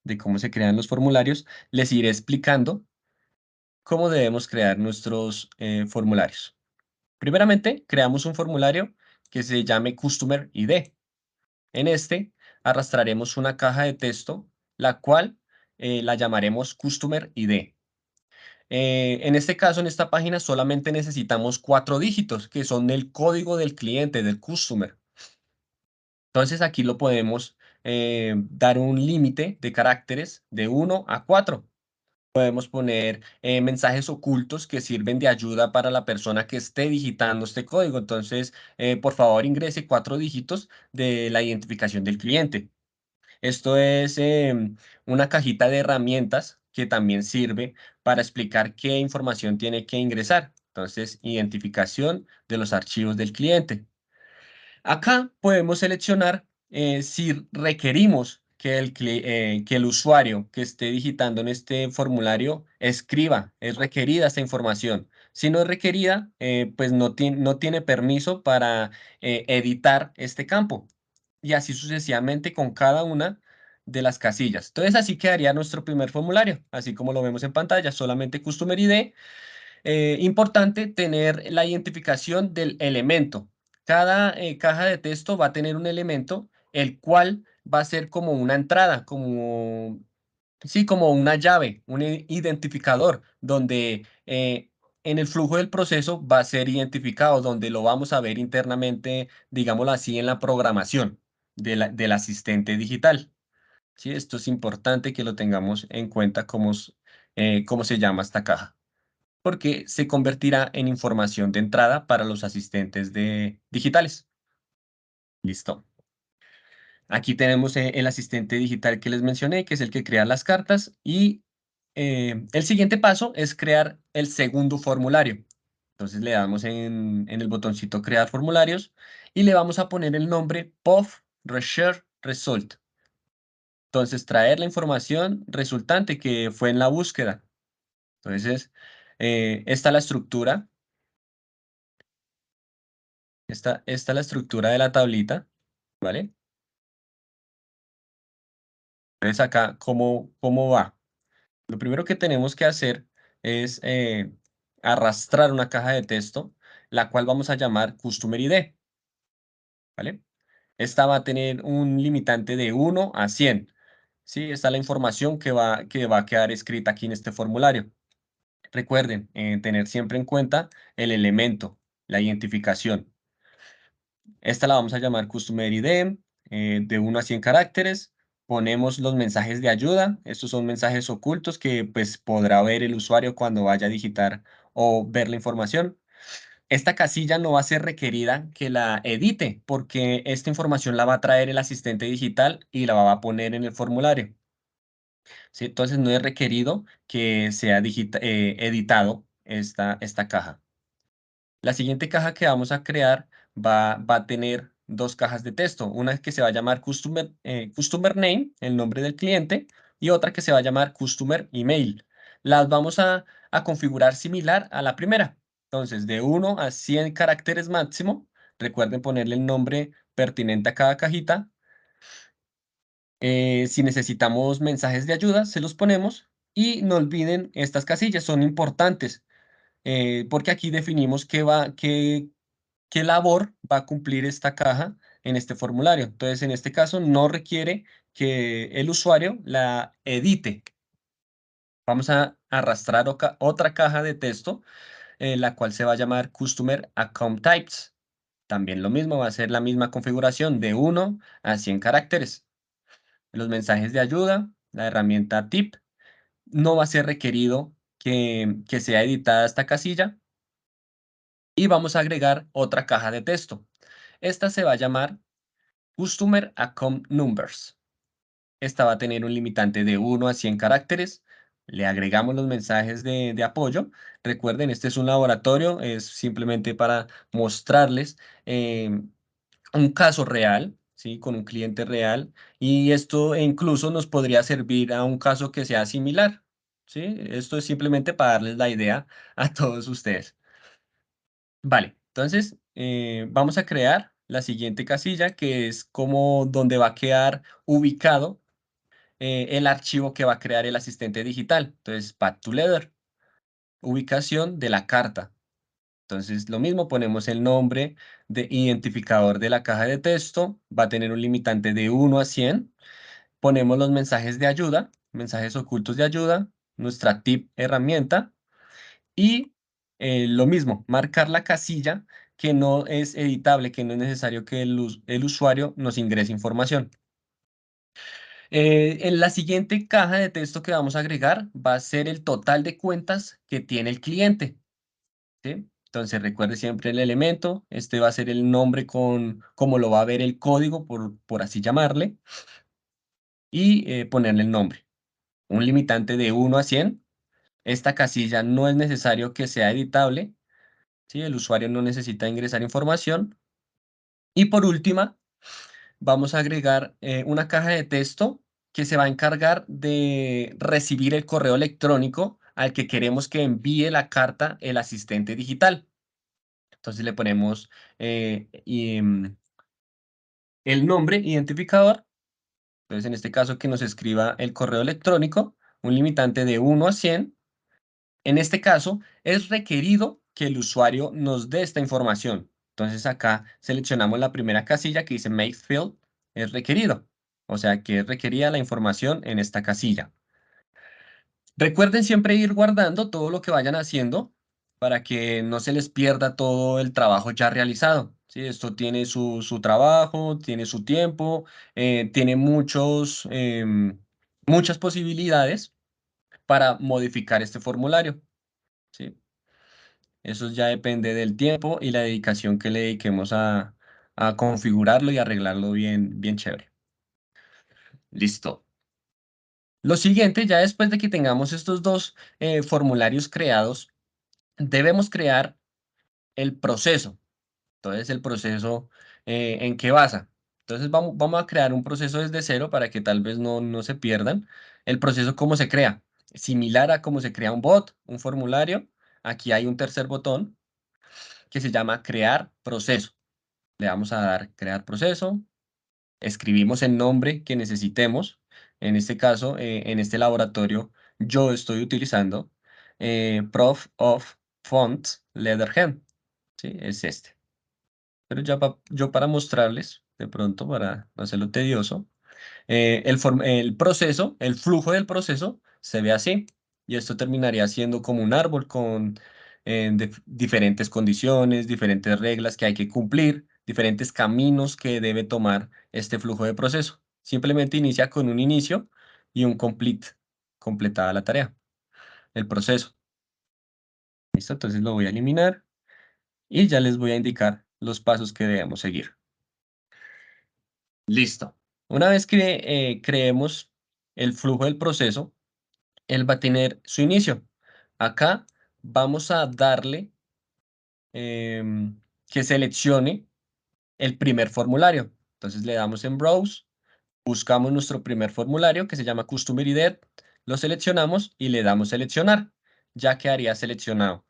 de cómo se crean los formularios, les iré explicando cómo debemos crear nuestros formularios. Primeramente, creamos un formulario que se llame Customer ID. En este, arrastraremos una caja de texto, la cual la llamaremos Customer ID. En este caso, en esta página, solamente necesitamos 4 dígitos, que son el código del cliente, del customer. Entonces, aquí lo podemos dar un límite de caracteres de 1 a 4. Podemos poner mensajes ocultos que sirven de ayuda para la persona que esté digitando este código. Entonces, por favor, ingrese 4 dígitos de la identificación del cliente. Esto es una cajita de herramientas que también sirve para explicar qué información tiene que ingresar. Entonces, identificación de los archivos del cliente. Acá podemos seleccionar si requerimos que el usuario que esté digitando en este formulario escriba, es requerida esta información. Si no es requerida, pues no tiene permiso para editar este campo. Y así sucesivamente con cada una de las casillas. Entonces así quedaría nuestro primer formulario, así como lo vemos en pantalla, solamente Customer ID. Importante tener la identificación del elemento. Cada caja de texto va a tener un elemento, el cual va a ser como una entrada, como, sí, como una llave, un identificador, donde en el flujo del proceso va a ser identificado, donde lo vamos a ver internamente, digámoslo así, en la programación del asistente digital. ¿Sí? Esto es importante que lo tengamos en cuenta cómo se llama esta caja porque se convertirá en información de entrada para los asistentes digitales. Listo. Aquí tenemos el asistente digital que les mencioné, que es el que crea las cartas, y el siguiente paso es crear el segundo formulario. Entonces le damos en el botoncito crear formularios y le vamos a poner el nombre POF Research Result. Entonces traer la información resultante que fue en la búsqueda. Entonces, esta es la estructura. Esta es la estructura de la tablita, ¿vale? Entonces acá, ¿cómo va? Lo primero que tenemos que hacer es arrastrar una caja de texto, la cual vamos a llamar Customer ID, ¿vale? Esta va a tener un limitante de 1 a 100, ¿sí? Esta es la información que va a quedar escrita aquí en este formulario. Recuerden, tener siempre en cuenta el elemento, la identificación. Esta la vamos a llamar Customer ID, de 1 a 100 caracteres. Ponemos los mensajes de ayuda. Estos son mensajes ocultos que pues podrá ver el usuario cuando vaya a digitar o ver la información. Esta casilla no va a ser requerida que la edite porque esta información la va a traer el asistente digital y la va a poner en el formulario. ¿Sí? Entonces no es requerido que sea editado esta caja. La siguiente caja que vamos a crear va a tener dos cajas de texto. Una que se va a llamar Customer Name, el nombre del cliente, y otra que se va a llamar Customer Email. Las vamos a configurar similar a la primera. Entonces, de 1 a 100 caracteres máximo. Recuerden ponerle el nombre pertinente a cada cajita. Si necesitamos mensajes de ayuda, se los ponemos. Y no olviden, estas casillas son importantes porque aquí definimos qué labor va a cumplir esta caja en este formulario. Entonces, en este caso, no requiere que el usuario la edite. Vamos a arrastrar otra caja de texto, la cual se va a llamar Customer Account Types. También lo mismo, va a ser la misma configuración de 1 a 100 caracteres. Los mensajes de ayuda, la herramienta tip, no va a ser requerido que sea editada esta casilla. Y vamos a agregar otra caja de texto. Esta se va a llamar Customer Account Numbers. Esta va a tener un limitante de 1 a 100 caracteres. Le agregamos los mensajes de apoyo. Recuerden, este es un laboratorio, es simplemente para mostrarles un caso real, ¿sí? Con un cliente real. Y esto incluso nos podría servir a un caso que sea similar, ¿sí? Esto es simplemente para darles la idea a todos ustedes. Vale, entonces vamos a crear la siguiente casilla que es como donde va a quedar ubicado el archivo que va a crear el asistente digital. Entonces, Path to Letter, ubicación de la carta. Entonces, lo mismo, ponemos el nombre de identificador de la caja de texto, va a tener un limitante de 1 a 100. Ponemos los mensajes de ayuda, mensajes ocultos de ayuda, nuestra tip herramienta y lo mismo, marcar la casilla que no es editable, que no es necesario que el usuario nos ingrese información. En la siguiente caja de texto que vamos a agregar va a ser el total de cuentas que tiene el cliente, ¿sí? Entonces recuerde siempre el elemento, este va a ser el nombre como lo va a ver el código, por así llamarle, y ponerle el nombre. Un limitante de 1 a 100. Esta casilla no es necesario que sea editable, ¿sí? El usuario no necesita ingresar información. Y por última, vamos a agregar una caja de texto que se va a encargar de recibir el correo electrónico al que queremos que envíe la carta el asistente digital. Entonces le ponemos el nombre identificador. Entonces, en este caso, que nos escriba el correo electrónico, un limitante de 1 a 100. En este caso, es requerido que el usuario nos dé esta información. Entonces, acá seleccionamos la primera casilla que dice Make Field, es requerido. O sea, que es requerida la información en esta casilla. Recuerden siempre ir guardando todo lo que vayan haciendo para que no se les pierda todo el trabajo ya realizado. ¿Sí? Esto tiene su trabajo, tiene su tiempo, tiene muchas posibilidades para modificar este formulario. ¿Sí? Eso ya depende del tiempo y la dedicación que le dediquemos a configurarlo y arreglarlo bien, bien chévere. Listo. Lo siguiente, ya después de que tengamos estos dos formularios creados, debemos crear el proceso. Entonces, el proceso, ¿en qué basa? Entonces, vamos a crear un proceso desde cero para que tal vez no se pierdan. El proceso, ¿cómo se crea? Similar a cómo se crea un bot, un formulario. Aquí hay un tercer botón que se llama crear proceso. Le vamos a dar crear proceso. Escribimos el nombre que necesitemos. En este caso, en este laboratorio, yo estoy utilizando Prof of Font Letterhead. ¿Sí? Es este. Pero ya yo para mostrarles, de pronto, para no hacerlo tedioso, el proceso, el flujo del proceso se ve así. Y esto terminaría siendo como un árbol con diferentes condiciones, diferentes reglas que hay que cumplir, diferentes caminos que debe tomar este flujo de proceso. Simplemente inicia con un inicio y un complete, completada la tarea, el proceso. ¿Listo? Entonces lo voy a eliminar y ya les voy a indicar los pasos que debemos seguir. Listo. Una vez que creemos el flujo del proceso, él va a tener su inicio. Acá vamos a darle que seleccione el primer formulario. Entonces le damos en Browse, buscamos nuestro primer formulario que se llama Customer ID, lo seleccionamos y le damos seleccionar. Ya quedaría seleccionado.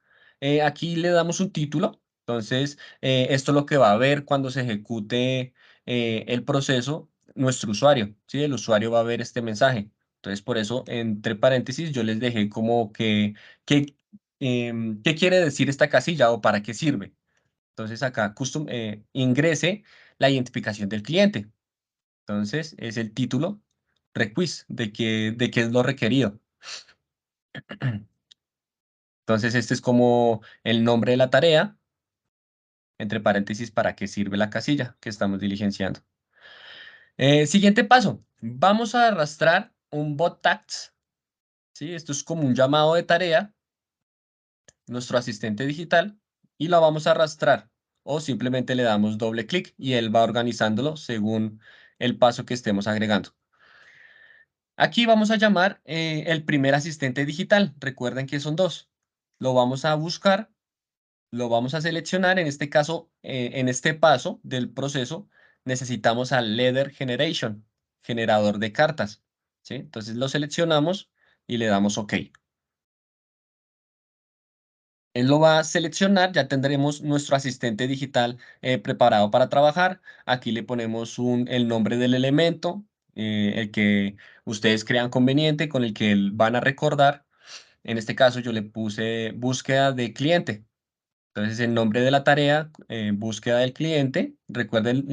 Aquí le damos un título. Entonces, esto es lo que va a ver cuando se ejecute el proceso nuestro usuario. ¿Sí? El usuario va a ver este mensaje. Entonces, por eso, entre paréntesis, yo les dejé como qué quiere decir esta casilla o para qué sirve. Entonces, acá ingrese la identificación del cliente. Entonces, es el título request de qué es lo requerido. Entonces, este es como el nombre de la tarea, entre paréntesis, para qué sirve la casilla que estamos diligenciando. Siguiente paso, vamos a arrastrar un bot tags. ¿Sí? Esto es como un llamado de tarea, nuestro asistente digital, y lo vamos a arrastrar. O simplemente le damos doble clic y él va organizándolo según el paso que estemos agregando. Aquí vamos a llamar el primer asistente digital. Recuerden que son dos. Lo vamos a buscar, lo vamos a seleccionar. En este caso, en este paso del proceso, necesitamos al Letter Generation, generador de cartas. ¿Sí? Entonces lo seleccionamos y le damos OK. Él lo va a seleccionar, ya tendremos nuestro asistente digital preparado para trabajar. Aquí le ponemos el nombre del elemento, el que ustedes crean conveniente, con el que van a recordar. En este caso yo le puse búsqueda de cliente. Entonces el nombre de la tarea, búsqueda del cliente. Recuerden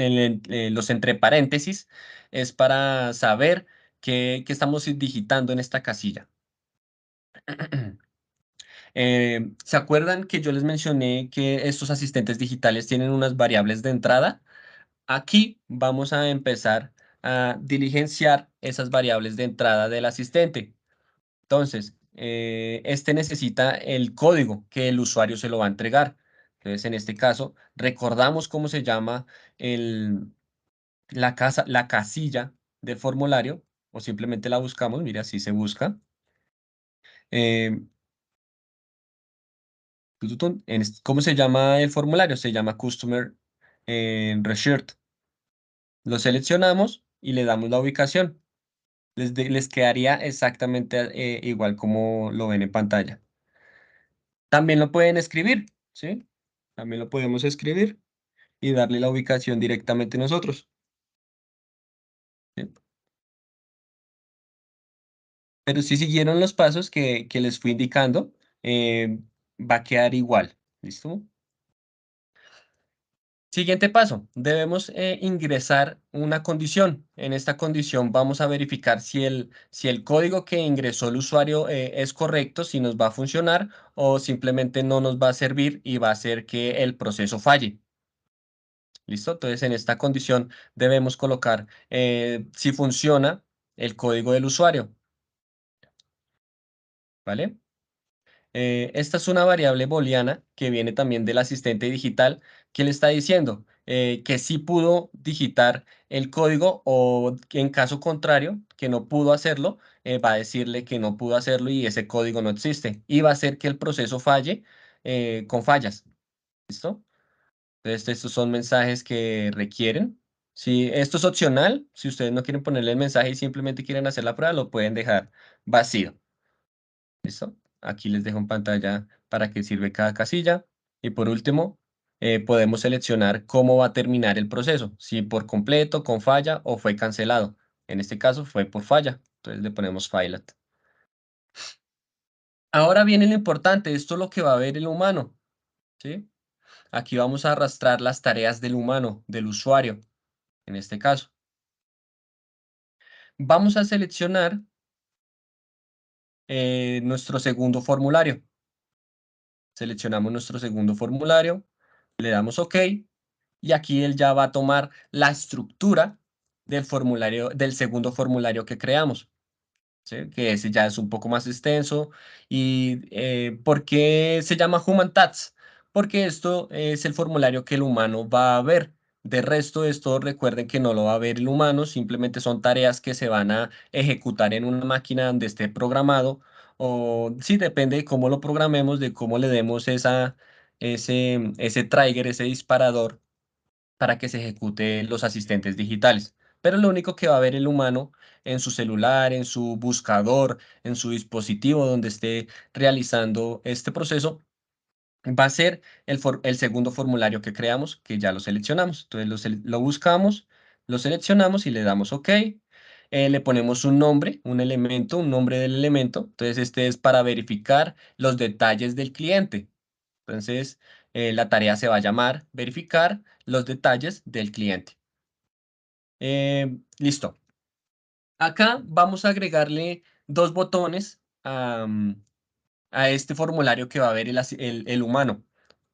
los entre paréntesis, es para saber qué estamos digitando en esta casilla. ¿Se acuerdan que yo les mencioné que estos asistentes digitales tienen unas variables de entrada? Aquí vamos a empezar a diligenciar esas variables de entrada del asistente. Entonces, este necesita el código que el usuario se lo va a entregar. Entonces, en este caso, recordamos cómo se llama la casilla de formulario, o simplemente la buscamos, mira, así se busca. Eh, ¿Cómo se llama el formulario? Se llama Customer Research. Lo seleccionamos y le damos la ubicación. les quedaría exactamente igual como lo ven en pantalla. También lo pueden escribir, ¿sí? También lo podemos escribir y darle la ubicación directamente nosotros, ¿sí? Pero si siguieron los pasos que les fui indicando, va a quedar igual. ¿Listo? Siguiente paso, debemos ingresar una condición. En esta condición vamos a verificar si el código que ingresó el usuario es correcto, si nos va a funcionar o simplemente no nos va a servir y va a hacer que el proceso falle. ¿Listo? Entonces en esta condición debemos colocar si funciona el código del usuario. ¿Vale? Esta es una variable booleana que viene también del asistente digital que le está diciendo que sí pudo digitar el código o que en caso contrario, que no pudo hacerlo, va a decirle que no pudo hacerlo y ese código no existe y va a hacer que el proceso falle con fallas. ¿Listo? Entonces estos son mensajes que requieren. Si esto es opcional, si ustedes no quieren ponerle el mensaje y simplemente quieren hacer la prueba, lo pueden dejar vacío. ¿Listo? Aquí les dejo en pantalla para qué sirve cada casilla. Y por último, podemos seleccionar cómo va a terminar el proceso, si por completo, con falla o fue cancelado. En este caso fue por falla, entonces le ponemos failed. Ahora viene lo importante, esto es lo que va a ver el humano, ¿sí? Aquí vamos a arrastrar las tareas del humano, del usuario, en este caso. Vamos a seleccionar nuestro segundo formulario. Seleccionamos nuestro segundo formulario, le damos OK y aquí él ya va a tomar la estructura del formulario, del segundo formulario que creamos, ¿sí? Que ese ya es un poco más extenso. ¿Y por qué se llama Human Tags? Porque esto es el formulario que el humano va a ver. De resto, esto recuerden que no lo va a ver el humano, simplemente son tareas que se van a ejecutar en una máquina donde esté programado, o sí, depende de cómo lo programemos, de cómo le demos ese trigger, ese disparador para que se ejecute los asistentes digitales. Pero lo único que va a ver el humano en su celular, en su buscador, en su dispositivo donde esté realizando este proceso, va a ser el segundo formulario que creamos, que ya lo seleccionamos. Entonces lo buscamos, lo seleccionamos y le damos OK. Le ponemos un nombre, un elemento, un nombre del elemento. Entonces este es para verificar los detalles del cliente. Entonces, la tarea se va a llamar verificar los detalles del cliente. Listo. Acá vamos a agregarle dos botones a este formulario que va a ver el humano,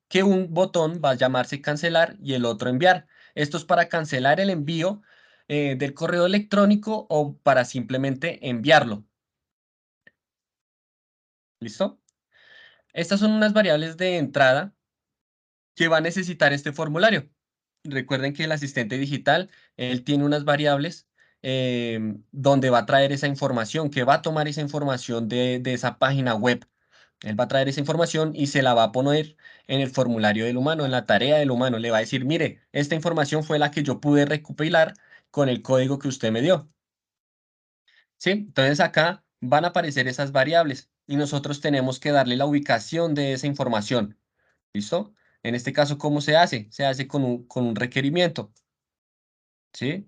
que un botón va a llamarse cancelar y el otro enviar. Esto es para cancelar el envío del correo electrónico o para simplemente enviarlo. ¿Listo? Estas son unas variables de entrada que va a necesitar este formulario. Recuerden que el asistente digital, él tiene unas variables donde va a traer esa información, que va a tomar esa información de esa página web. Él va a traer esa información y se la va a poner en el formulario del humano, en la tarea del humano. Le va a decir, mire, esta información fue la que yo pude recopilar con el código que usted me dio. ¿Sí? Entonces acá van a aparecer esas variables y nosotros tenemos que darle la ubicación de esa información. ¿Listo? En este caso, ¿cómo se hace? Se hace con un requerimiento, ¿sí?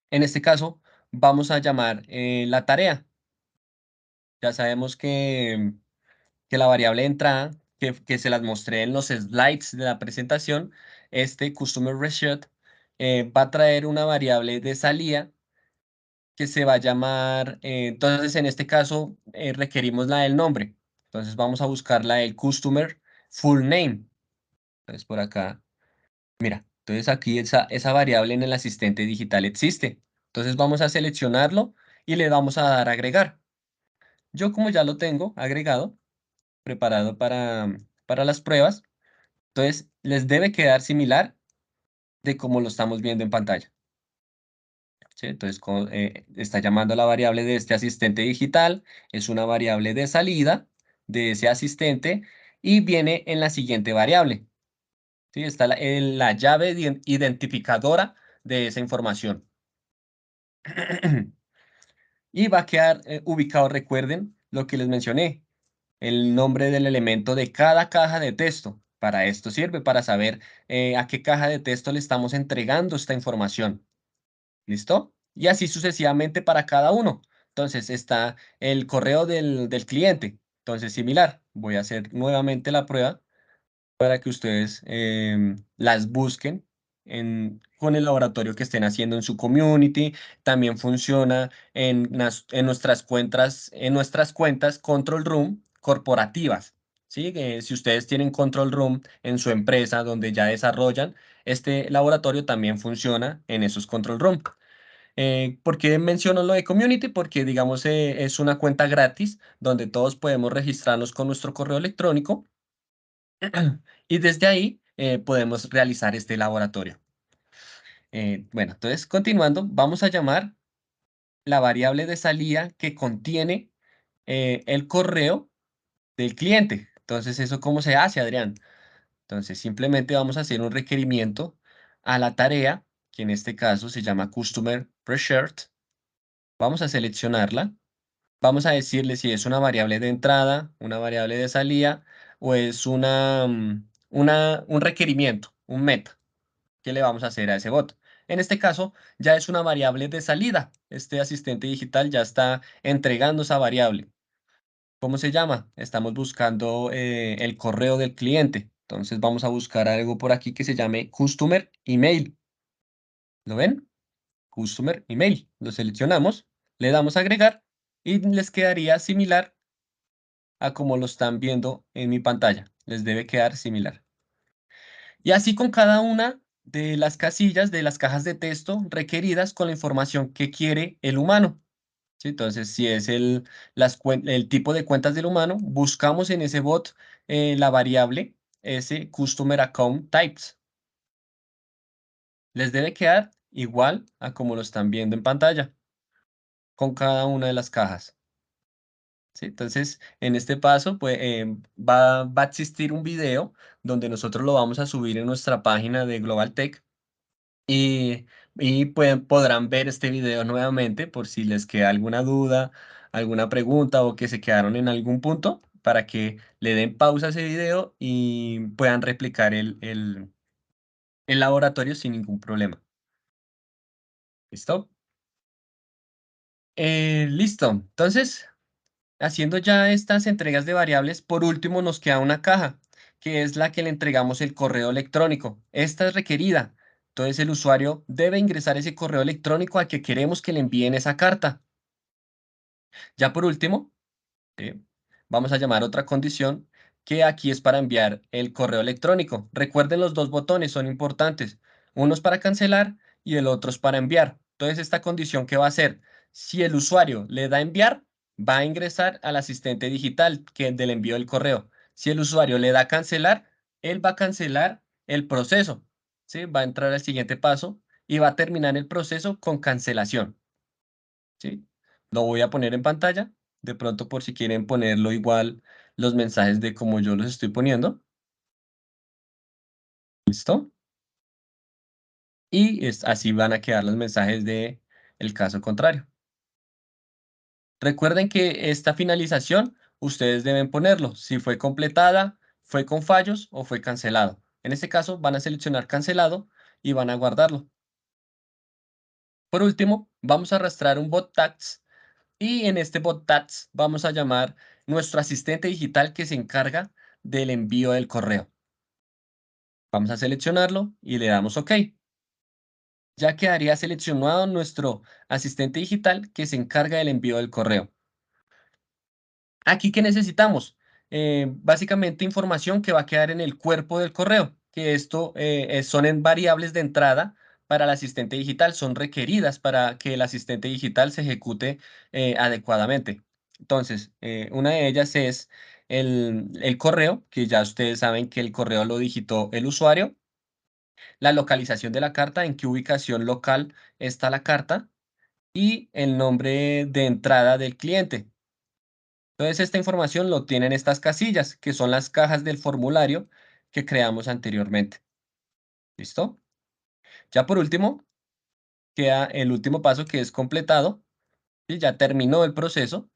En este caso, vamos a llamar la tarea. Ya sabemos que la variable de entrada, que se las mostré en los slides de la presentación, este Customer Result, va a traer una variable de salida que se va a llamar, entonces en este caso requerimos la del nombre. Entonces vamos a buscar la del Customer Full Name. Entonces por acá. Mira, entonces aquí esa variable en el asistente digital existe. Entonces vamos a seleccionarlo y le vamos a dar agregar. Yo como ya lo tengo agregado, preparado para las pruebas, entonces les debe quedar similar de como lo estamos viendo en pantalla. ¿Sí? Entonces está llamando a la variable de este asistente digital, es una variable de salida de ese asistente y viene en la siguiente variable. ¿Sí? Está la llave identificadora de esa información. Y va a quedar ubicado, recuerden lo que les mencioné, el nombre del elemento de cada caja de texto. Para esto sirve, para saber a qué caja de texto le estamos entregando esta información. ¿Listo? Y así sucesivamente para cada uno. Entonces está el correo del cliente. Entonces, similar. Voy a hacer nuevamente la prueba para que ustedes las busquen con el laboratorio que estén haciendo en su community. También funciona en nuestras cuentas Control Room corporativas. ¿Sí? Si ustedes tienen Control Room en su empresa donde ya desarrollan, este laboratorio también funciona en esos Control Room. ¿Por qué menciono lo de community? Porque, digamos, es una cuenta gratis donde todos podemos registrarnos con nuestro correo electrónico y desde ahí podemos realizar este laboratorio. Bueno, entonces, continuando, vamos a llamar la variable de salida que contiene el correo del cliente. Entonces, ¿eso cómo se hace, Adrián? Entonces, simplemente vamos a hacer un requerimiento a la tarea, que en este caso se llama Customer Preshared. Vamos a seleccionarla. Vamos a decirle si es una variable de entrada, una variable de salida o es un requerimiento, un meta. ¿Qué le vamos a hacer a ese bot? En este caso, ya es una variable de salida. Este asistente digital ya está entregando esa variable. ¿Cómo se llama? Estamos buscando el correo del cliente. Entonces vamos a buscar algo por aquí que se llame Customer Email. ¿Lo ven? Customer Email. Lo seleccionamos, le damos a agregar y les quedaría similar a como lo están viendo en mi pantalla. Les debe quedar similar. Y así con cada una de las casillas de las cajas de texto requeridas con la información que quiere el humano. ¿Sí? Entonces, si es el tipo de cuentas del humano, buscamos en ese bot la variable ese Customer Account Types. Les debe quedar igual a como lo están viendo en pantalla con cada una de las cajas. ¿Sí? Entonces, en este paso, pues, va a existir un video donde nosotros lo vamos a subir en nuestra página de Global Tech y, podrán ver este video nuevamente por si les queda alguna duda, alguna pregunta o que se quedaron en algún punto para que le den pausa a ese video y puedan replicar el laboratorio sin ningún problema. ¿Listo? Listo. Entonces, haciendo ya estas entregas de variables, por último nos queda una caja, que es la que le entregamos el correo electrónico. Esta es requerida. Entonces el usuario debe ingresar ese correo electrónico al que queremos que le envíen esa carta. Ya por último, ¿sí? Vamos a llamar otra condición que aquí es para enviar el correo electrónico. Recuerden, los dos botones son importantes. Uno es para cancelar y el otro es para enviar. Entonces, esta condición, ¿qué va a hacer? Si el usuario le da a enviar, va a ingresar al asistente digital que del envío del correo. Si el usuario le da a cancelar, él va a cancelar el proceso, ¿sí? Va a entrar al siguiente paso y va a terminar el proceso con cancelación, ¿sí? Lo voy a poner en pantalla, de pronto por si quieren ponerlo igual los mensajes de como yo los estoy poniendo. ¿Listo? Y así van a quedar los mensajes de el caso contrario. Recuerden que esta finalización ustedes deben ponerlo, si fue completada, fue con fallos o fue cancelado. En este caso van a seleccionar cancelado y van a guardarlo. Por último, vamos a arrastrar un bot tags y en este bot tags vamos a llamar nuestro asistente digital que se encarga del envío del correo. Vamos a seleccionarlo y le damos OK. Ya quedaría seleccionado nuestro asistente digital que se encarga del envío del correo. Aquí, ¿qué necesitamos? Básicamente información que va a quedar en el cuerpo del correo, que esto son en variables de entrada para el asistente digital, son requeridas para que el asistente digital se ejecute adecuadamente. Entonces, una de ellas es el correo, que ya ustedes saben que el correo lo digitó el usuario, la localización de la carta, en qué ubicación local está la carta y el nombre de entrada del cliente. Entonces, esta información lo tienen estas casillas, que son las cajas del formulario que creamos anteriormente. ¿Listo? Ya por último, queda el último paso, que es completado, y ya terminó el proceso.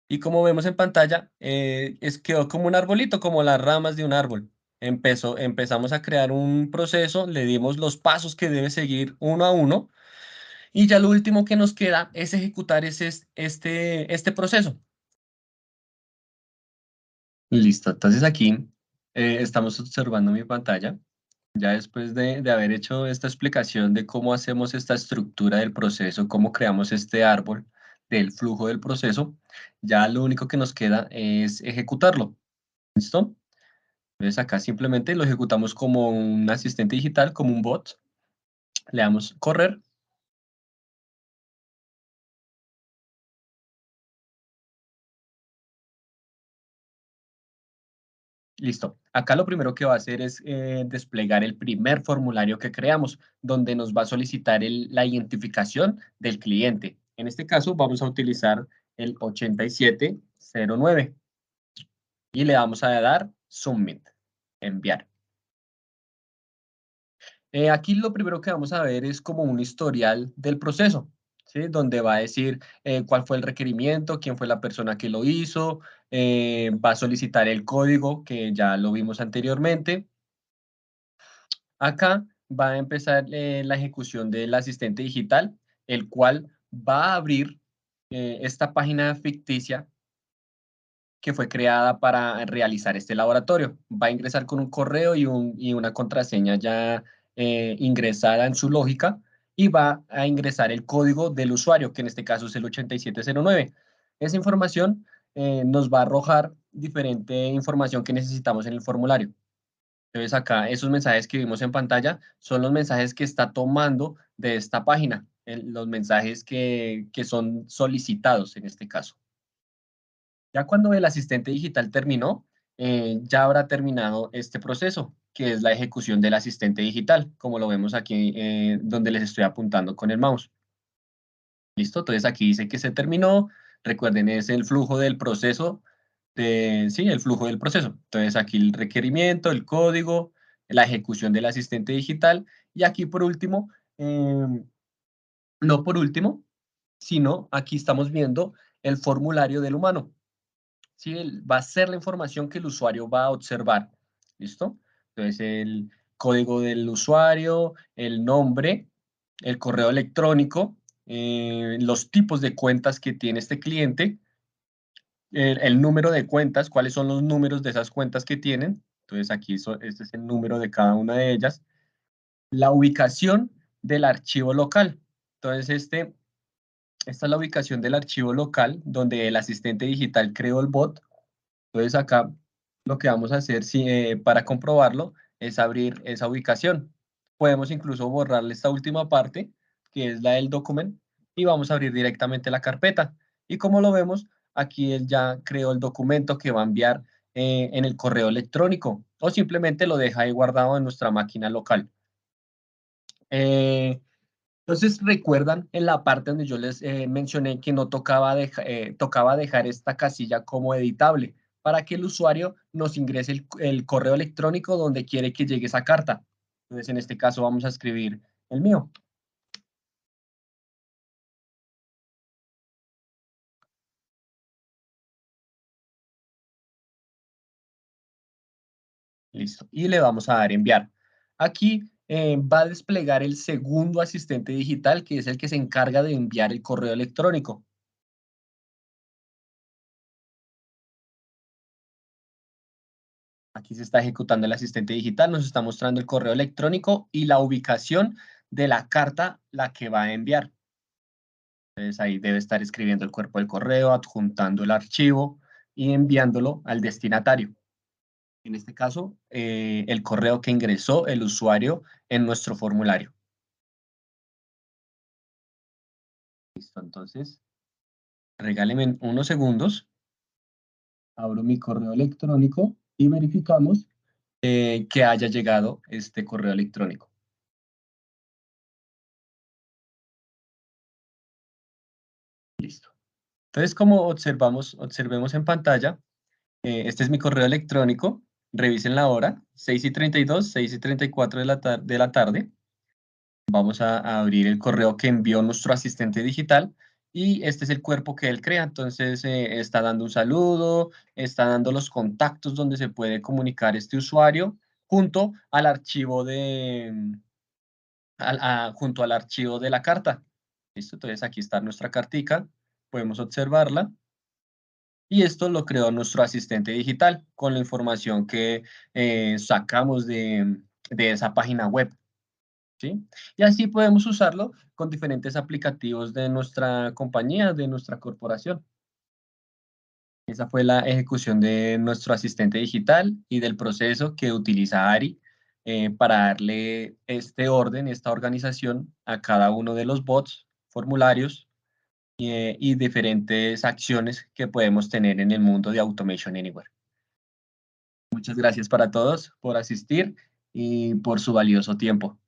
Y como vemos en pantalla, quedó como un arbolito, como las ramas de un árbol. Empezamos a crear un proceso, le dimos los pasos que debe seguir uno a uno, y ya lo último que nos queda es ejecutar este proceso. Listo, entonces aquí estamos observando mi pantalla. Ya después de haber hecho esta explicación de cómo hacemos esta estructura del proceso, cómo creamos este árbol del flujo del proceso, ya lo único que nos queda es ejecutarlo. ¿Listo? Entonces acá simplemente lo ejecutamos como un asistente digital, como un bot. Le damos correr. Listo. Acá lo primero que va a hacer es desplegar el primer formulario que creamos, donde nos va a solicitar la identificación del cliente. En este caso vamos a utilizar el 8709 y le vamos a dar Submit, enviar. Aquí lo primero que vamos a ver es como un historial del proceso, ¿sí? Donde va a decir cuál fue el requerimiento, quién fue la persona que lo hizo, va a solicitar el código, que ya lo vimos anteriormente. Acá va a empezar la ejecución del asistente digital, el cual va a abrir esta página ficticia que fue creada para realizar este laboratorio. Va a ingresar con un correo y una contraseña ya ingresada en su lógica, y va a ingresar el código del usuario, que en este caso es el 8709. Esa información nos va a arrojar diferente información que necesitamos en el formulario. Entonces acá esos mensajes que vimos en pantalla son los mensajes que está tomando de esta página, los mensajes que son solicitados en este caso. Ya cuando el asistente digital terminó, ya habrá terminado este proceso, que es la ejecución del asistente digital, como lo vemos aquí donde les estoy apuntando con el mouse. ¿Listo? Entonces aquí dice que se terminó. Recuerden, es el flujo del proceso, sí, el flujo del proceso. Entonces aquí el requerimiento, el código, la ejecución del asistente digital. Y aquí por último, no por último, sino aquí estamos viendo el formulario del humano. ¿Sí? Va a ser la información que el usuario va a observar. ¿Listo? Entonces, el código del usuario, el nombre, el correo electrónico, los tipos de cuentas que tiene este cliente, el número de cuentas, cuáles son los números de esas cuentas que tienen. Entonces, aquí este es el número de cada una de ellas. La ubicación del archivo local. Entonces, esta es la ubicación del archivo local donde el asistente digital creó el bot. Entonces acá lo que vamos a hacer para comprobarlo es abrir esa ubicación. Podemos incluso borrarle esta última parte, que es la del documento, y vamos a abrir directamente la carpeta. Y como lo vemos, aquí él ya creó el documento que va a enviar en el correo electrónico, o simplemente lo deja ahí guardado en nuestra máquina local. Entonces, recuerdan en la parte donde yo les mencioné que no tocaba dejar esta casilla como editable para que el usuario nos ingrese el correo electrónico donde quiere que llegue esa carta. Entonces, en este caso vamos a escribir el mío. Listo. Y le vamos a dar enviar. Aquí va a desplegar el segundo asistente digital, que es el que se encarga de enviar el correo electrónico. Aquí se está ejecutando el asistente digital, nos está mostrando el correo electrónico y la ubicación de la carta la que va a enviar. Entonces ahí debe estar escribiendo el cuerpo del correo, adjuntando el archivo y enviándolo al destinatario. En este caso, el correo que ingresó el usuario en nuestro formulario. Listo, entonces, regálenme unos segundos. Abro mi correo electrónico y verificamos que haya llegado este correo electrónico. Listo. Entonces, como observemos en pantalla, este es mi correo electrónico. Revisen la hora, 6:32, 6:34 de la tarde. Vamos a abrir el correo que envió nuestro asistente digital y este es el cuerpo que él crea. Entonces, está dando un saludo, está dando los contactos donde se puede comunicar este usuario junto al archivo junto al archivo de la carta. ¿Listo? Entonces, aquí está nuestra cartica, podemos observarla. Y esto lo creó nuestro asistente digital con la información que sacamos de esa página web. ¿Sí? Y así podemos usarlo con diferentes aplicativos de nuestra compañía, de nuestra corporación. Esa fue la ejecución de nuestro asistente digital y del proceso que utiliza Ari para darle este orden, esta organización a cada uno de los bots, formularios y diferentes acciones que podemos tener en el mundo de Automation Anywhere. Muchas gracias para todos por asistir y por su valioso tiempo.